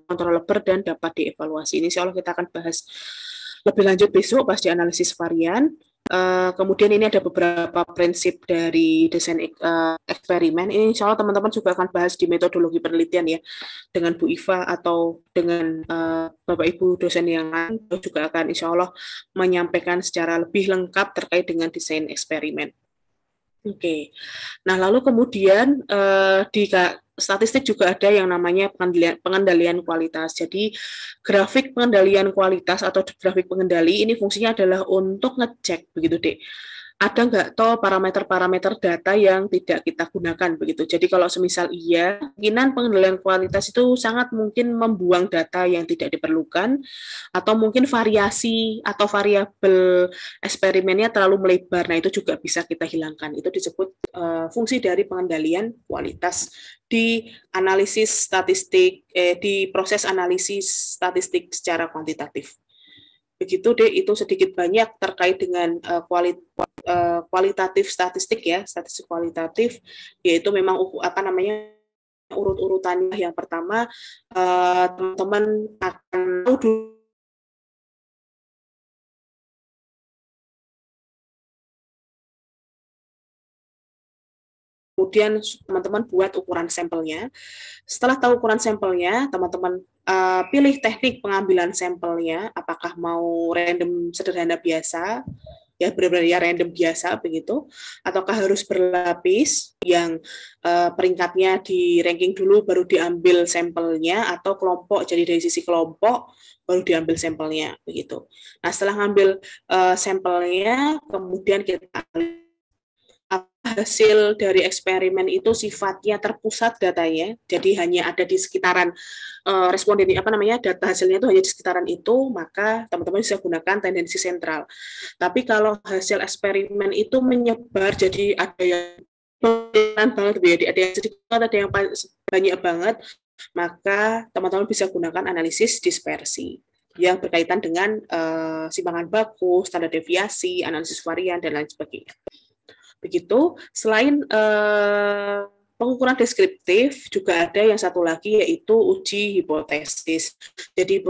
kontrolable, dan dapat dievaluasi. Ini insya Allah kita akan bahas lebih lanjut besok pas di analisis varian. Kemudian ini ada beberapa prinsip dari desain eksperimen. Ini insya Allah teman-teman juga akan bahas di metodologi penelitian ya, dengan Bu Iva atau dengan Bapak Ibu dosen yang lain juga akan insya Allah menyampaikan secara lebih lengkap terkait dengan desain eksperimen. Oke. Nah, lalu kemudian di statistik juga ada yang namanya pengendalian kualitas. Jadi, grafik pengendalian kualitas atau grafik pengendali ini fungsinya adalah untuk ngecek begitu, Dek. Ada nggak toh parameter-parameter data yang tidak kita gunakan begitu. Jadi kalau semisal iya, kemungkinan pengendalian kualitas itu sangat mungkin membuang data yang tidak diperlukan, atau mungkin variasi atau variabel eksperimennya terlalu melebar. Nah, itu juga bisa kita hilangkan. Itu disebut fungsi dari pengendalian kualitas di analisis statistik, di proses analisis statistik secara kuantitatif. Begitu deh, itu sedikit banyak terkait dengan kualitatif statistik ya, statistik kualitatif, yaitu memang apa namanya urut-urutannya. Yang pertama, teman-teman akan tahu kemudian teman-teman buat ukuran sampelnya. Setelah tahu ukuran sampelnya, teman-teman pilih teknik pengambilan sampelnya, apakah mau random sederhana biasa, ya benar-benar ya random biasa begitu, ataukah harus berlapis yang peringkatnya di ranking dulu baru diambil sampelnya, atau kelompok, jadi dari sisi kelompok baru diambil sampelnya begitu. Nah, setelah ngambil sampelnya, kemudian kita hasil dari eksperimen itu sifatnya terpusat datanya, jadi hanya ada di sekitaran responden, apa namanya, data hasilnya itu hanya di sekitaran itu, maka teman-teman bisa gunakan tendensi sentral. Tapi kalau hasil eksperimen itu menyebar, jadi ada yang banget, ada yang sedikit, ada yang banyak banget, maka teman-teman bisa gunakan analisis dispersi yang berkaitan dengan simpangan baku, standar deviasi, analisis varian, dan lain sebagainya. Begitu. Selain pengukuran deskriptif, juga ada yang satu lagi, yaitu uji hipotesis. Jadi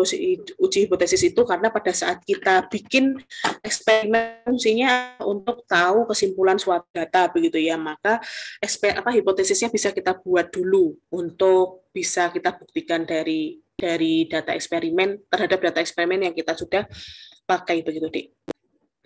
uji hipotesis itu karena pada saat kita bikin eksperimen, fungsinya untuk tahu kesimpulan suatu data begitu ya, maka hipotesisnya bisa kita buat dulu untuk bisa kita buktikan dari data eksperimen terhadap data eksperimen yang kita sudah pakai begitu, Dik.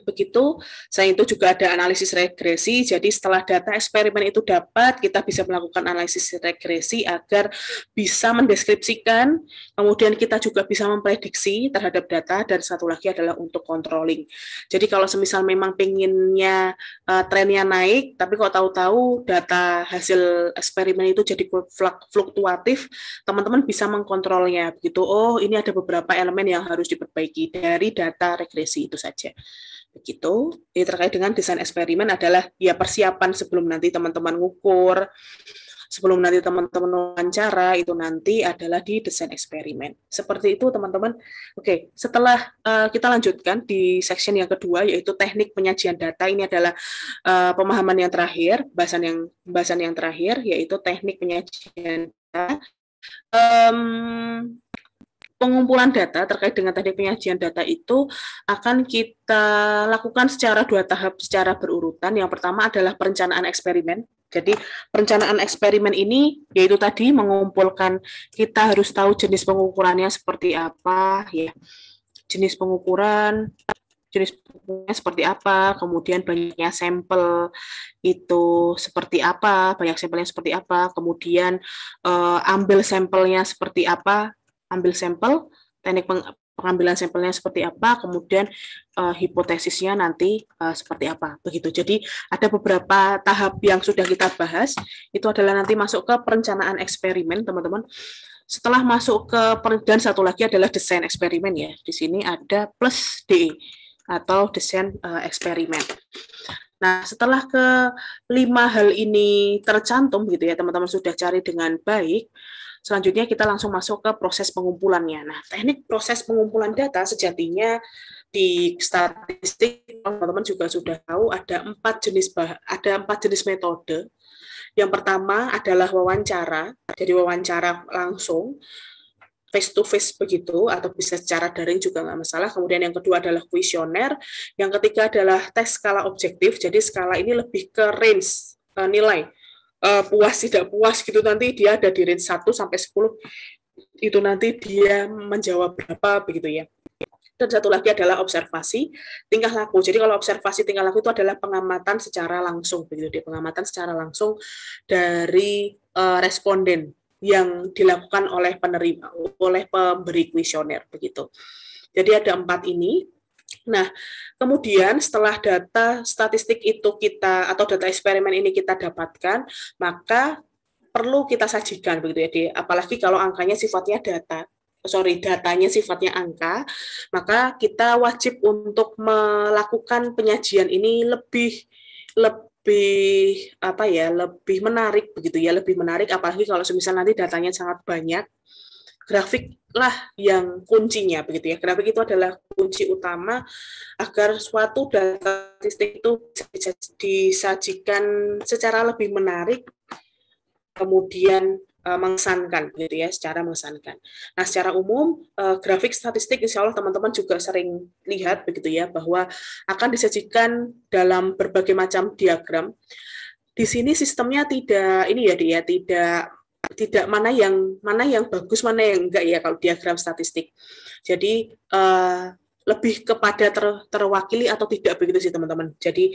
Begitu. Selain itu juga ada analisis regresi. Jadi setelah data eksperimen itu dapat, kita bisa melakukan analisis regresi agar bisa mendeskripsikan, kemudian kita juga bisa memprediksi terhadap data, dan satu lagi adalah untuk controlling. Jadi kalau semisal memang pengennya trennya naik, tapi kok tahu-tahu data hasil eksperimen itu jadi fluktuatif, teman-teman bisa mengkontrolnya. Begitu, oh ini ada beberapa elemen yang harus diperbaiki dari data regresi itu saja. Begitu. Ini terkait dengan desain eksperimen adalah ya persiapan sebelum nanti teman-teman ngukur, sebelum nanti teman-teman wawancara, itu nanti adalah di desain eksperimen. Seperti itu, teman-teman. Oke, setelah kita lanjutkan di section yang kedua, yaitu teknik penyajian data. Ini adalah pemahaman yang terakhir, bahasan yang terakhir, yaitu teknik penyajian data. pengumpulan data terkait dengan teknik penyajian data itu akan kita lakukan secara 2 tahap secara berurutan. Yang pertama adalah perencanaan eksperimen. Jadi perencanaan eksperimen ini yaitu tadi mengumpulkan, kita harus tahu jenis pengukurannya seperti apa, ya, jenis pengukurannya seperti apa, kemudian banyaknya sampel itu seperti apa, banyak sampelnya seperti apa, kemudian ambil sampelnya seperti apa, ambil sampel, teknik pengambilan sampelnya seperti apa, kemudian hipotesisnya nanti seperti apa, begitu. Jadi ada beberapa tahap yang sudah kita bahas, itu adalah nanti masuk ke perencanaan eksperimen, teman-teman. Setelah masuk ke, dan satu lagi adalah desain eksperimen ya. Di sini ada plus DE atau desain eksperimen. Nah, setelah kelima hal ini tercantum gitu ya, teman-teman sudah cari dengan baik, selanjutnya kita langsung masuk ke proses pengumpulannya. Nah, teknik proses pengumpulan data sejatinya di statistik teman-teman juga sudah tahu ada 4 jenis metode. Yang pertama adalah wawancara, jadi wawancara langsung, face to face begitu, atau bisa secara daring juga nggak masalah. Kemudian yang kedua adalah kuesioner, yang ketiga adalah tes skala objektif, jadi skala ini lebih ke range nilai, puas tidak puas gitu, nanti dia ada di range 1 sampai 10, itu nanti dia menjawab berapa begitu ya. Dan satu lagi adalah observasi tingkah laku. Jadi kalau observasi tingkah laku itu adalah pengamatan secara langsung begitu, dia pengamatan secara langsung dari responden yang dilakukan oleh pemberi kuesioner begitu. Jadi ada 4 ini. Nah, kemudian setelah data statistik itu kita, atau data eksperimen ini kita dapatkan, maka perlu kita sajikan begitu ya, apalagi kalau angkanya sifatnya datanya sifatnya angka, maka kita wajib untuk melakukan penyajian ini lebih menarik begitu ya, lebih menarik, apalagi kalau semisal nanti datanya sangat banyak. Grafik lah yang kuncinya begitu ya. Grafik itu adalah kunci utama agar suatu data statistik itu bisa disajikan secara lebih menarik, kemudian mengesankan gitu ya, secara mengesankan. Nah, secara umum grafik statistik insya Allah teman-teman juga sering lihat begitu ya, bahwa akan disajikan dalam berbagai macam diagram. Di sini sistemnya tidak tidak mana yang bagus, mana yang enggak ya kalau diagram statistik. Jadi lebih kepada terwakili atau tidak begitu sih teman-teman. Jadi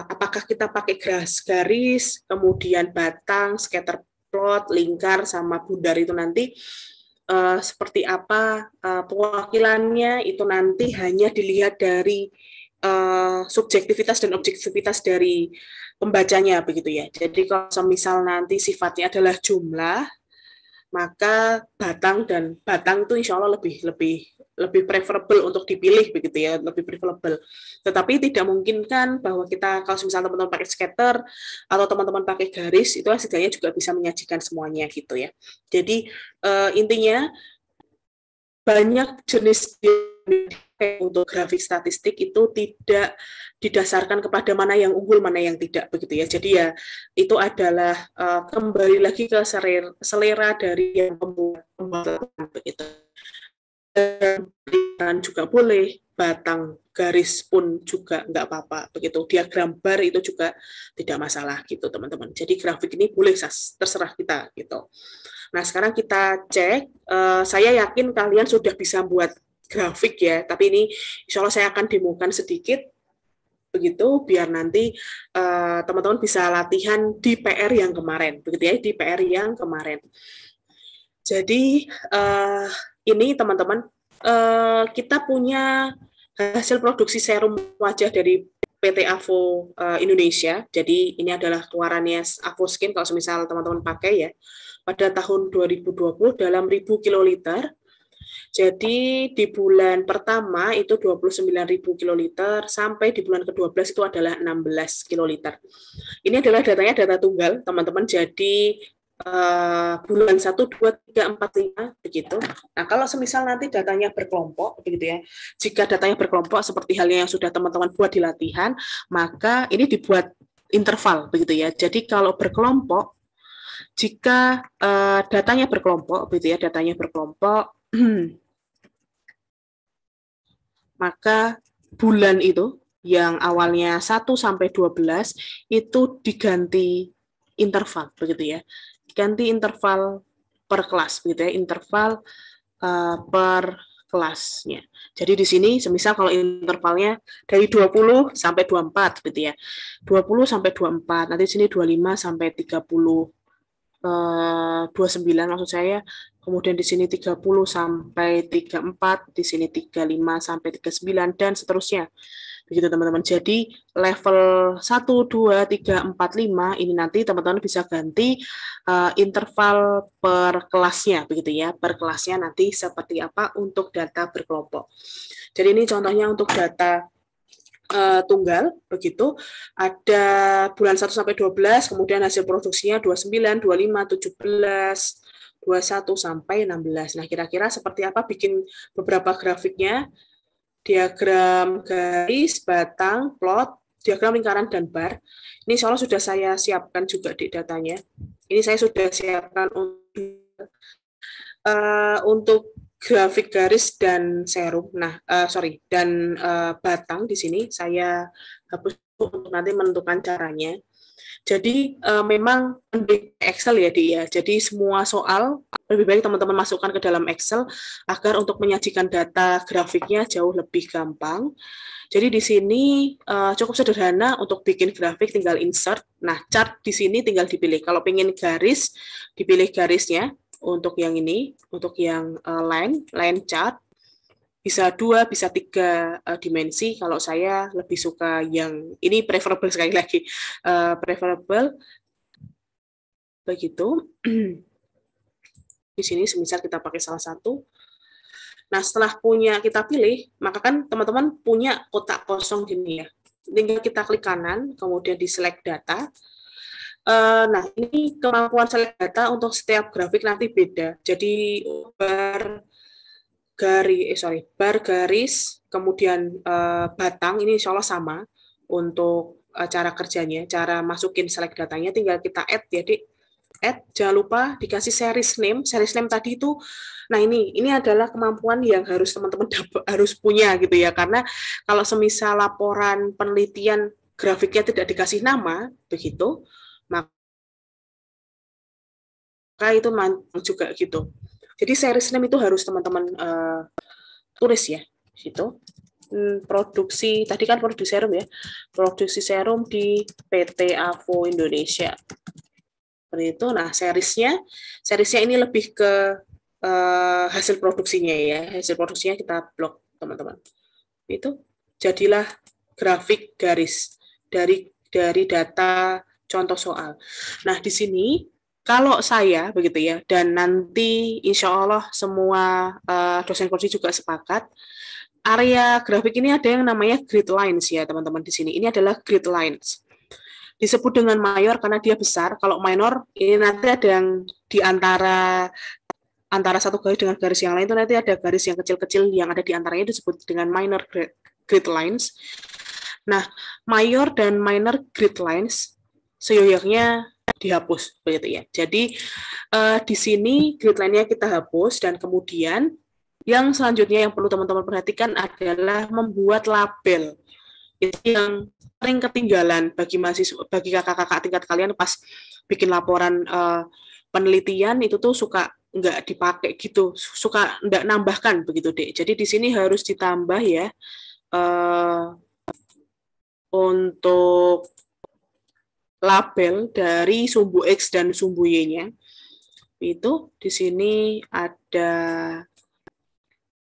apakah kita pakai garis, kemudian batang, scatter plot, lingkar, sama bundar itu nanti seperti apa pewakilannya, itu nanti hanya dilihat dari subjektivitas dan objektivitas dari pembacanya begitu ya. Jadi kalau misal nanti sifatnya adalah jumlah, maka batang itu insya Allah lebih preferable untuk dipilih begitu ya, lebih preferable. Tetapi tidak mungkin kan bahwa kita, kalau misalnya teman-teman pakai scatter atau teman-teman pakai garis, itu setidaknya juga bisa menyajikan semuanya gitu ya. Jadi intinya banyak jenis untuk grafik statistik itu tidak didasarkan kepada mana yang unggul, mana yang tidak begitu ya. Jadi ya itu adalah kembali lagi ke selera dari yang membuat begitu. Dan juga boleh, batang garis pun juga nggak apa-apa begitu, diagram bar itu juga tidak masalah gitu teman-teman. Jadi grafik ini boleh terserah kita gitu. Nah sekarang kita cek, saya yakin kalian sudah bisa buat grafik ya, tapi ini insya Allah saya akan demokan sedikit begitu, biar nanti teman-teman bisa latihan di PR yang kemarin begitu ya, di PR yang kemarin. Jadi ini teman-teman, kita punya hasil produksi serum wajah dari PT Avo Indonesia. Jadi ini adalah keluarannya Avo Skin kalau misal teman-teman pakai ya, pada tahun 2020 dalam 1000 kiloliter. Jadi di bulan pertama itu 29.000 kiloliter, sampai di bulan ke-12 itu adalah 16 kiloliter. Ini adalah datanya data tunggal, teman-teman. Jadi bulan 1, 2, 3, 4, 5 begitu. Nah, kalau semisal nanti datanya berkelompok begitu ya. Jika datanya berkelompok seperti halnya yang sudah teman-teman buat di latihan, maka ini dibuat interval begitu ya. Jadi kalau berkelompok, jika datanya berkelompok begitu ya, datanya berkelompok maka bulan itu yang awalnya 1 sampai 12 itu diganti interval begitu ya. Diganti interval per kelas begitu ya, interval per kelasnya. Jadi di sini semisal kalau intervalnya dari 20 sampai 24 gitu ya. 20 sampai 24, nanti di sini 25 sampai 30 29 maksud saya. Kemudian di sini 30 sampai 34, di sini 35 sampai 39 dan seterusnya. Begitu teman-teman. Jadi level 1 2 3 4 5 ini nanti teman-teman bisa ganti interval per kelasnya begitu ya. Per kelasnya nanti seperti apa untuk data berkelompok. Jadi ini contohnya untuk data tunggal begitu, ada bulan 1 sampai 12, kemudian hasil produksinya 29, 25, 17, 21 sampai 16. Nah, kira-kira seperti apa bikin beberapa grafiknya? Diagram garis, batang, plot, diagram lingkaran dan bar. Ini insya Allah sudah saya siapkan juga di datanya. Ini saya sudah siapkan untuk grafik garis dan serum. Nah, dan batang di sini saya hapus untuk nanti menentukan caranya. Jadi memang di Excel ya, dia. Jadi semua soal lebih baik teman-teman masukkan ke dalam Excel agar untuk menyajikan data grafiknya jauh lebih gampang. Jadi di sini cukup sederhana untuk bikin grafik, tinggal insert. Nah, chart di sini tinggal dipilih. Kalau pengen garis, dipilih garisnya. Untuk yang ini, untuk yang line chart, bisa 2, bisa 3 dimensi. Kalau saya lebih suka yang ini, preferable sekali lagi, preferable begitu. Di sini semisal kita pakai salah satu. Nah, setelah kita pilih, maka kan teman-teman punya kotak kosong gini ya. Tinggal kita klik kanan, kemudian di select data. Nah, ini kemampuan select data untuk setiap grafik nanti beda. Jadi bar garis, kemudian batang ini insya Allah sama untuk cara kerjanya, cara masukin select datanya tinggal kita add. Jadi add, jangan lupa dikasih series name. Series name tadi itu, nah ini adalah kemampuan yang harus teman-teman harus punya gitu ya, karena kalau semisal laporan penelitian grafiknya tidak dikasih nama begitu, maka itu juga gitu. Jadi series name itu harus teman-teman tulis ya, gitu. Produksi tadi kan produksi serum ya, produksi serum di PT AVO Indonesia. Seperti itu. Nah, seriesnya ini lebih ke hasil produksinya ya, hasil produksinya kita blok teman-teman. Itu jadilah grafik garis dari data contoh soal. Nah, di sini kalau saya begitu ya, dan nanti insya Allah semua dosen kursi juga sepakat, area grafik ini ada yang namanya grid lines ya teman-teman di sini. Ini adalah grid lines. Disebut dengan mayor karena dia besar. Kalau minor ini nanti ada yang di antara satu garis dengan garis yang lain itu nanti ada garis yang kecil-kecil yang ada di antaranya disebut dengan minor grid lines. Nah, mayor dan minor grid lines seyogyanya dihapus begitu ya. Jadi di sini grid line-nya kita hapus dan kemudian yang selanjutnya yang perlu teman-teman perhatikan adalah membuat label. Itu yang sering ketinggalan bagi mahasiswa, bagi kakak-kakak tingkat kalian pas bikin laporan penelitian itu tuh suka nggak dipakai gitu, suka nggak nambahkan begitu deh. Jadi di sini harus ditambah ya untuk label dari sumbu X dan sumbu Y-nya. Itu di sini ada,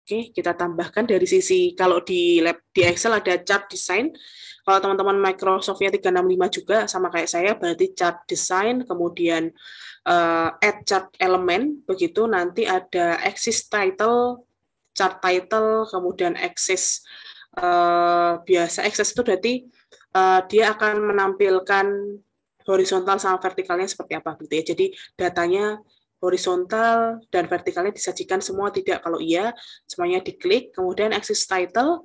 oke, kita tambahkan dari sisi, kalau di Excel ada chart design. Kalau teman-teman Microsoft-nya 365 juga sama kayak saya, berarti chart design, kemudian add chart element, begitu nanti ada axis title, chart title, kemudian axis biasa. Axis itu berarti dia akan menampilkan horizontal sama vertikalnya seperti apa gitu ya. Jadi datanya horizontal dan vertikalnya disajikan semua, tidak. Kalau iya, semuanya diklik. Kemudian axis title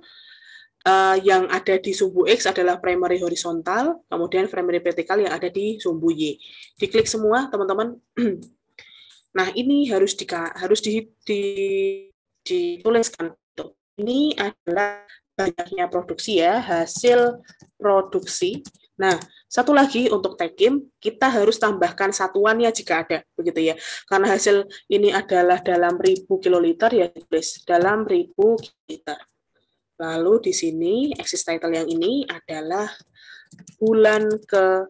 yang ada di sumbu X adalah primary horizontal, kemudian primary vertikal yang ada di sumbu Y. Diklik semua, teman-teman. Nah, ini harus dituliskan. Ini adalah banyaknya produksi ya, hasil produksi. Nah, satu lagi untuk tagging, kita harus tambahkan satuannya jika ada, begitu ya. Karena hasil ini adalah dalam 1000 kiloliter, ya tulis dalam 1000 kiloliter. Lalu di sini, exist title yang ini adalah bulan ke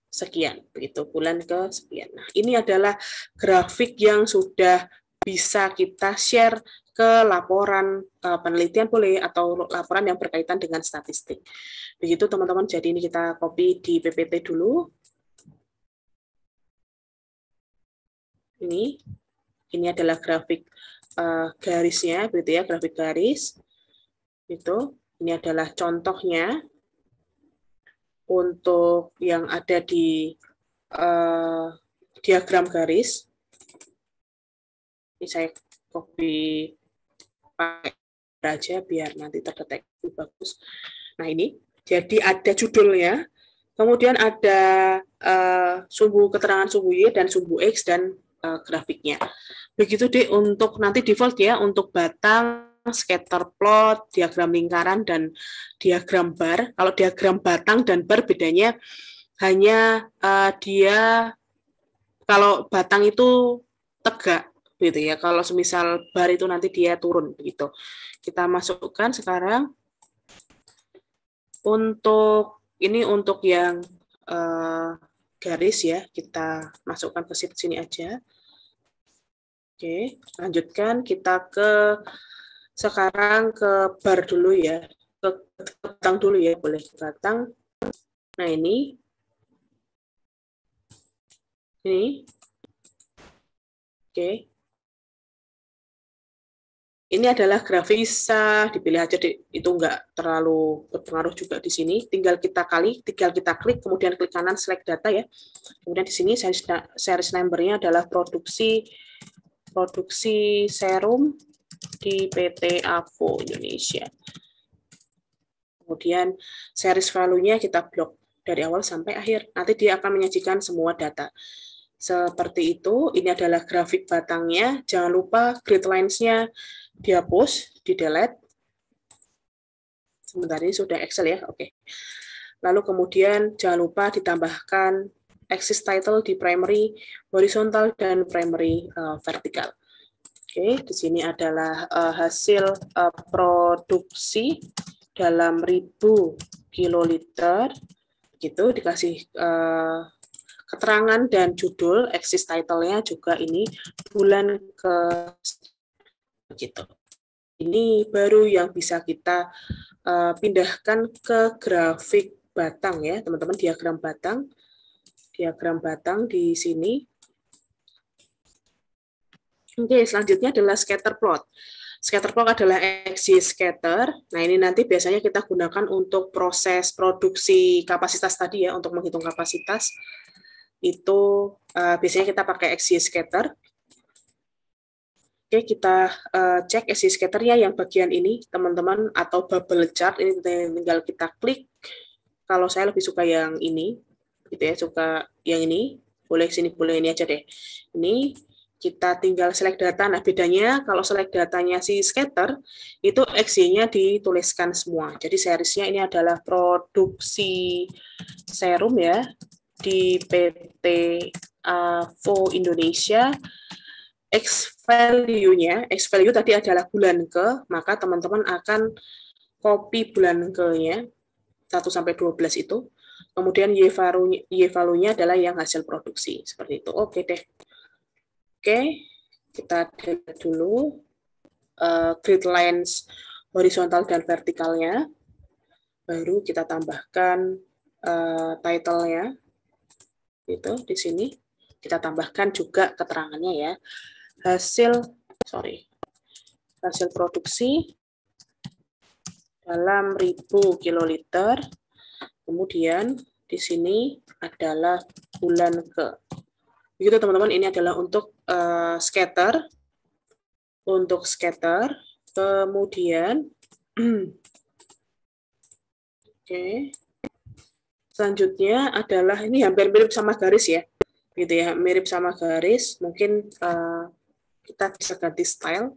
sekian, begitu, bulan ke sekian. Nah, ini adalah grafik yang sudah bisa kita share ke laporan penelitian boleh, atau laporan yang berkaitan dengan statistik. Begitu teman-teman, jadi ini kita copy di PPT dulu. Ini adalah grafik garisnya, begitu ya, grafik garis. Ini adalah contohnya untuk yang ada di diagram garis. Ini saya copy pakai aja biar nanti terdeteksi bagus. Nah, ini jadi ada judulnya, kemudian ada sumbu keterangan sumbu Y dan sumbu X dan grafiknya. Begitu deh untuk nanti default ya, untuk batang, scatter plot, diagram lingkaran, dan diagram bar. Kalau diagram batang dan bar bedanya hanya dia, kalau batang itu tegak, gitu ya. Kalau semisal bar itu nanti dia turun, begitu. Kita masukkan sekarang untuk ini, untuk yang garis ya, kita masukkan ke sini aja. Oke, lanjutkan kita sekarang ke bar dulu ya, ke batang dulu ya, boleh batang. Nah, ini. Oke. Ini adalah grafik, bisa dipilih aja, itu nggak terlalu berpengaruh juga di sini. Tinggal kita klik, kemudian klik kanan select data ya. Kemudian di sini series number-nya adalah produksi serum di PT AVO Indonesia. Kemudian series value-nya kita blok dari awal sampai akhir. Nanti dia akan menyajikan semua data. Seperti itu. Ini adalah grafik batangnya. Jangan lupa grid lines-nya dihapus, di delete. Sebentar, ini sudah Excel ya, oke. Lalu kemudian jangan lupa ditambahkan axis title di primary horizontal dan primary vertikal. Oke, di sini adalah hasil produksi dalam 1000 kiloliter, gitu, dikasih keterangan dan judul, axis title-nya juga ini bulan ke, begitu. Ini baru yang bisa kita pindahkan ke grafik batang ya, teman-teman, diagram batang. Diagram batang di sini. Oke, selanjutnya adalah scatter plot. Scatter plot adalah axis scatter. Nah, ini nanti biasanya kita gunakan untuk proses produksi kapasitas tadi ya, untuk menghitung kapasitas. Itu biasanya kita pakai axis scatter. Oke, kita cek axis scatter-nya yang bagian ini, teman-teman, atau bubble chart. Ini tinggal kita klik. Kalau saya lebih suka yang ini, gitu ya, suka yang ini. Boleh sini, boleh ini aja deh. Ini kita tinggal select data. Nah, bedanya kalau select datanya si scatter, itu XY-nya dituliskan semua. Jadi seriesnya ini adalah produksi serum ya, di PT AVO Indonesia. X value tadi adalah bulan ke, maka teman-teman akan copy bulan ke-nya 1 sampai 12 itu. Kemudian Y value-nya adalah yang hasil produksi, seperti itu. Oke deh. Oke, kita delete dulu grid lines horizontal dan vertikalnya. Baru kita tambahkan title-nya. Itu di sini. Kita tambahkan juga keterangannya ya. Hasil produksi dalam 1000 kiloliter. Kemudian di sini adalah bulan ke. Begitu teman-teman, ini adalah untuk scatter. Untuk scatter, kemudian oke. Selanjutnya adalah ini hampir mirip sama garis ya. Gitu ya, mirip sama garis. Mungkin kita bisa ganti style,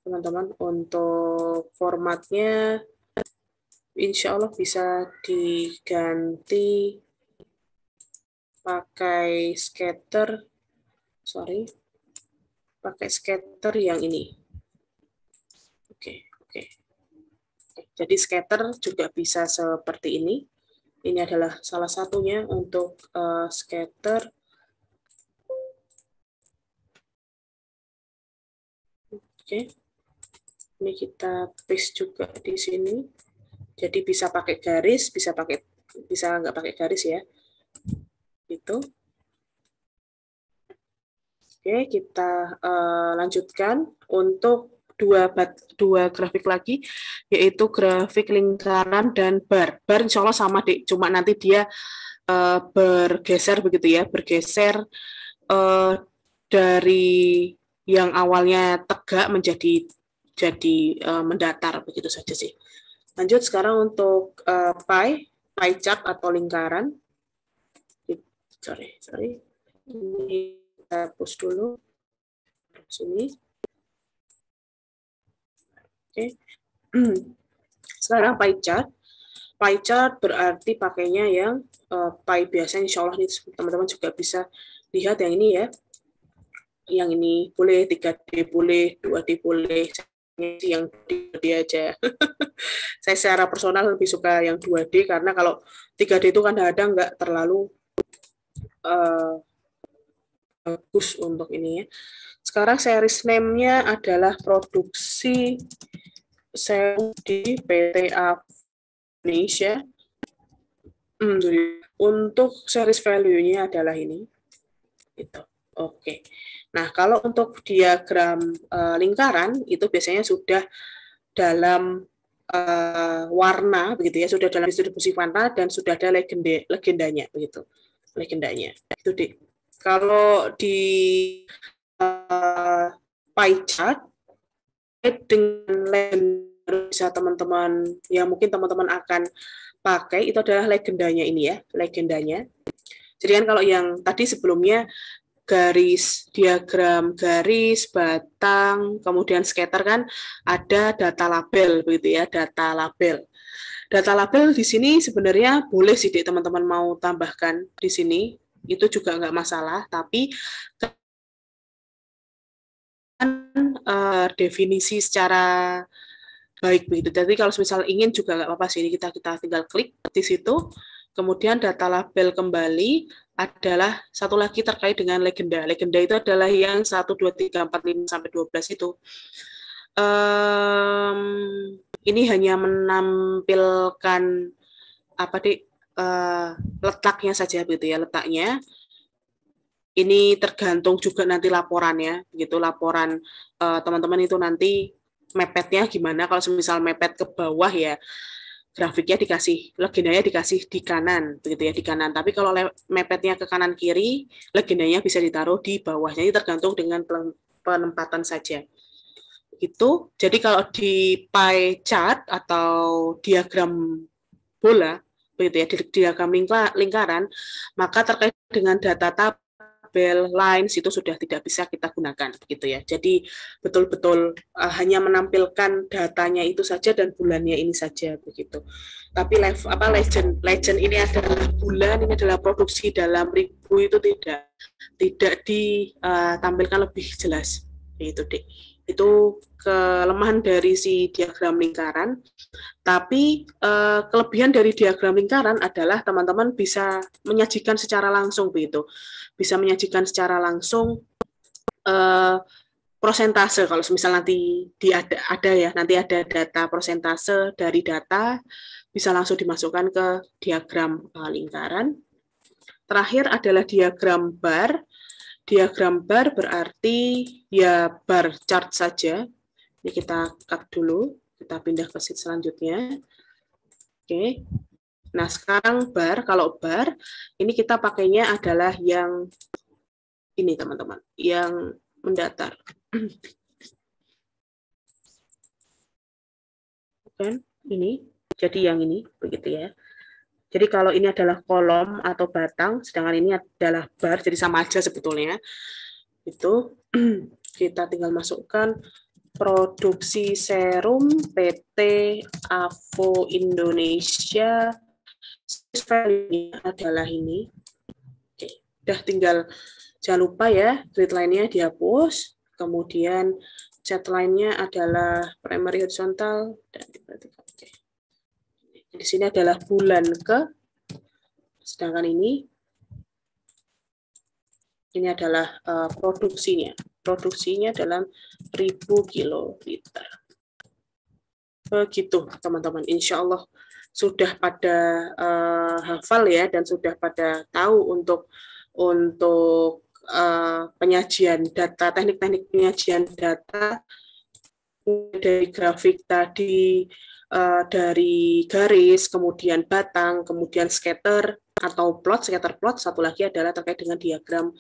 teman-teman. Untuk formatnya insya Allah bisa diganti pakai scatter, pakai scatter yang ini. Oke. Jadi scatter juga bisa seperti ini. Ini adalah salah satunya untuk scatter. Oke. Ini kita paste juga di sini. Jadi bisa pakai garis, bisa nggak pakai garis ya. Gitu. Oke, kita lanjutkan untuk dua grafik lagi, yaitu grafik lingkaran dan bar. Bar insya Allah sama, Dek, cuma nanti dia bergeser begitu ya, bergeser dari yang awalnya tegak menjadi mendatar, begitu saja sih. Lanjut sekarang untuk pie chart atau lingkaran. Sorry. Ini kita hapus dulu. Sini. Oke. Sekarang pie chart. Pie chart berarti pakainya yang pie biasa, insya Allah teman-teman juga bisa lihat yang ini ya. Yang ini boleh, 3D boleh, 2D boleh, yang 2D aja. Saya secara personal lebih suka yang 2D, karena kalau 3D itu kan kadang nggak terlalu bagus untuk ini ya. Sekarang series name-nya adalah produksi sewu di PT Indonesia. Untuk series value-nya adalah ini. Gitu. Oke. Nah, kalau untuk diagram lingkaran itu biasanya sudah dalam warna begitu ya, sudah dalam distribusi warna dan sudah ada legendanya begitu. Legendanya. Itu deh. Kalau di pie chart dengan legend bisa teman-teman ya, mungkin teman-teman akan pakai itu adalah legendanya ini ya, legendanya. Jadi kan kalau yang tadi sebelumnya diagram garis, batang, kemudian scatter kan ada data label begitu ya, data label. Data label di sini sebenarnya boleh sih teman-teman mau tambahkan di sini, itu juga nggak masalah, tapi definisi secara baik begitu. Jadi kalau misal ingin juga nggak apa-apa sih, kita tinggal klik di situ. Kemudian data label kembali adalah satu lagi terkait dengan legenda. Legenda itu adalah yang 1, 2, 3, 4, 5 sampai 12 itu. Ini hanya menampilkan apa letaknya saja begitu ya, letaknya. Ini tergantung juga nanti laporannya, begitu laporan teman-teman itu nanti mepetnya gimana. Kalau misal mepet ke bawah ya grafiknya dikasih, legendanya dikasih di kanan, begitu ya, di kanan. Tapi kalau mepetnya ke kanan kiri, legendanya bisa ditaruh di bawahnya. Ini tergantung dengan penempatan saja. Itu. Jadi kalau di pie chart atau diagram bola, begitu ya, diagram lingkaran, maka terkait dengan data tabel, lines itu sudah tidak bisa kita gunakan begitu ya. Jadi betul-betul hanya menampilkan datanya itu saja dan bulannya ini saja begitu. Tapi legend ini adalah bulan, ini adalah produksi dalam ribu, itu tidak ditampilkan lebih jelas itu deh. Itu kelemahan dari si diagram lingkaran. Tapi kelebihan dari diagram lingkaran adalah teman-teman bisa menyajikan secara langsung begitu. Bisa menyajikan secara langsung prosentase. Kalau misal nanti ada ya, nanti ada data prosentase dari data, bisa langsung dimasukkan ke diagram lingkaran. Terakhir adalah diagram bar. Diagram bar berarti ya bar chart saja. Ini kita cut dulu, kita pindah ke sheet selanjutnya. Oke. Nah, sekarang bar, kalau bar, ini kita pakainya adalah yang ini, teman-teman, yang mendatar. Kan? Ini, jadi yang ini, begitu ya. Jadi kalau ini adalah kolom atau batang, sedangkan ini adalah bar, jadi sama aja sebetulnya. Itu kita tinggal masukkan produksi serum PT Avo Indonesia, value-nya adalah ini. Oke, udah tinggal jangan lupa ya, grid line-nya dihapus, kemudian chat line-nya adalah primary horizontal dan oke. Di sini adalah bulan ke, sedangkan ini adalah produksinya. Produksinya dalam 1000 kiloliter. Begitu, teman-teman. Insya Allah sudah pada hafal ya, dan sudah pada tahu untuk penyajian data, teknik-teknik penyajian data dari grafik tadi, dari garis, kemudian batang, kemudian scatter atau plot, scatter plot. Satu lagi adalah terkait dengan diagram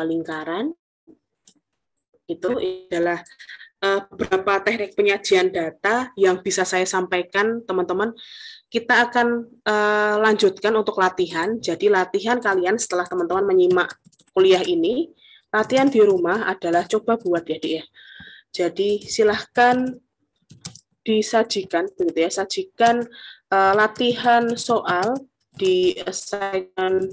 lingkaran. Itu adalah beberapa teknik penyajian data yang bisa saya sampaikan, teman-teman. Kita akan lanjutkan untuk latihan. Jadi latihan kalian setelah teman-teman menyimak kuliah ini, latihan di rumah adalah coba buat ya, Dik ya. Jadi silahkan disajikan, begitu ya, sajikan latihan soal di assignment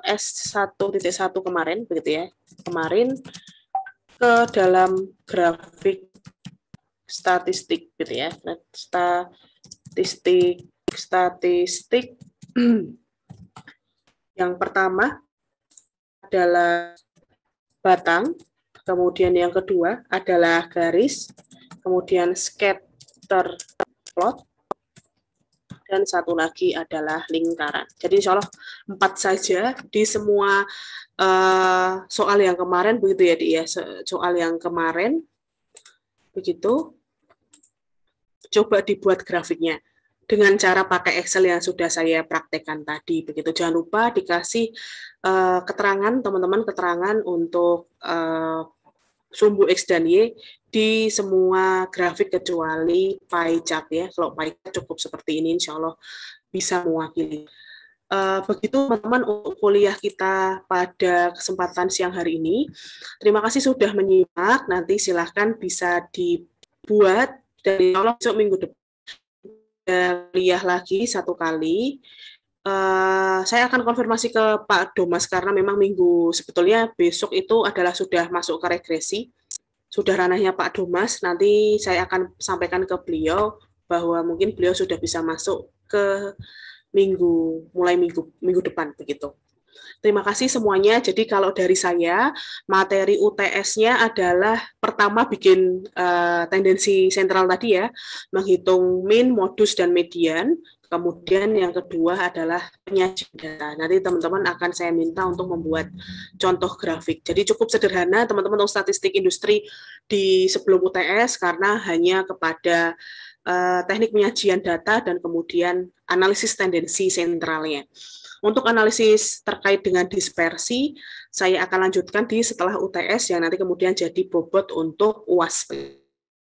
S1.1 kemarin, begitu ya, kemarin ke dalam grafik statistik, gitu ya, statistik. Yang pertama adalah batang, kemudian yang kedua adalah garis, kemudian scatter plot, dan satu lagi adalah lingkaran. Jadi insya Allah 4 saja di semua soal yang kemarin, begitu ya, Di ya, soal yang kemarin begitu. Coba dibuat grafiknya dengan cara pakai Excel yang sudah saya praktekkan tadi, begitu. Jangan lupa dikasih keterangan, teman-teman, keterangan untuk sumbu X dan Y di semua grafik kecuali pie chart ya. Kalau pie chart cukup seperti ini, insya Allah bisa mewakili. Begitu teman-teman untuk kuliah kita pada kesempatan siang hari ini. Terima kasih sudah menyimak. Nanti silahkan bisa dibuat dari besok minggu depan kuliah lagi satu kali. Saya akan konfirmasi ke Pak Domas karena memang sebetulnya besok itu adalah sudah masuk ke regresi, sudah ranahnya Pak Domas. Nanti saya akan sampaikan ke beliau bahwa mungkin beliau sudah bisa masuk ke mulai minggu depan begitu. Terima kasih semuanya. Jadi kalau dari saya, materi UTS-nya adalah pertama bikin tendensi sentral tadi ya, menghitung mean, modus, dan median. Kemudian yang kedua adalah penyajian data. Nanti teman-teman akan saya minta untuk membuat contoh grafik. Jadi cukup sederhana teman-teman untuk statistik industri di sebelum UTS karena hanya kepada teknik penyajian data dan kemudian analisis tendensi sentralnya. Untuk analisis terkait dengan dispersi, saya akan lanjutkan di setelah UTS yang nanti kemudian jadi bobot untuk UAS.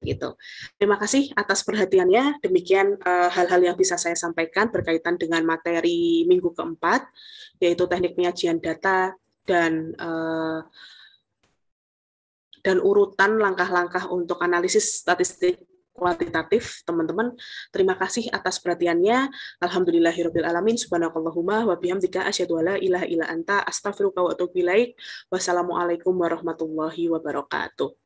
Gitu. Terima kasih atas perhatiannya. Demikian hal-hal yang bisa saya sampaikan berkaitan dengan materi minggu keempat, yaitu teknik penyajian data dan urutan langkah-langkah untuk analisis statistik kuantitatif, teman-teman. Terima kasih atas perhatiannya. Alhamdulillahirabbil alamin. Subhanakallahumma wa bihamdika asyhadu alla ilaha illa anta astaghfiruka wa atubu ilaik. Wassalamualaikum warahmatullahi wabarakatuh.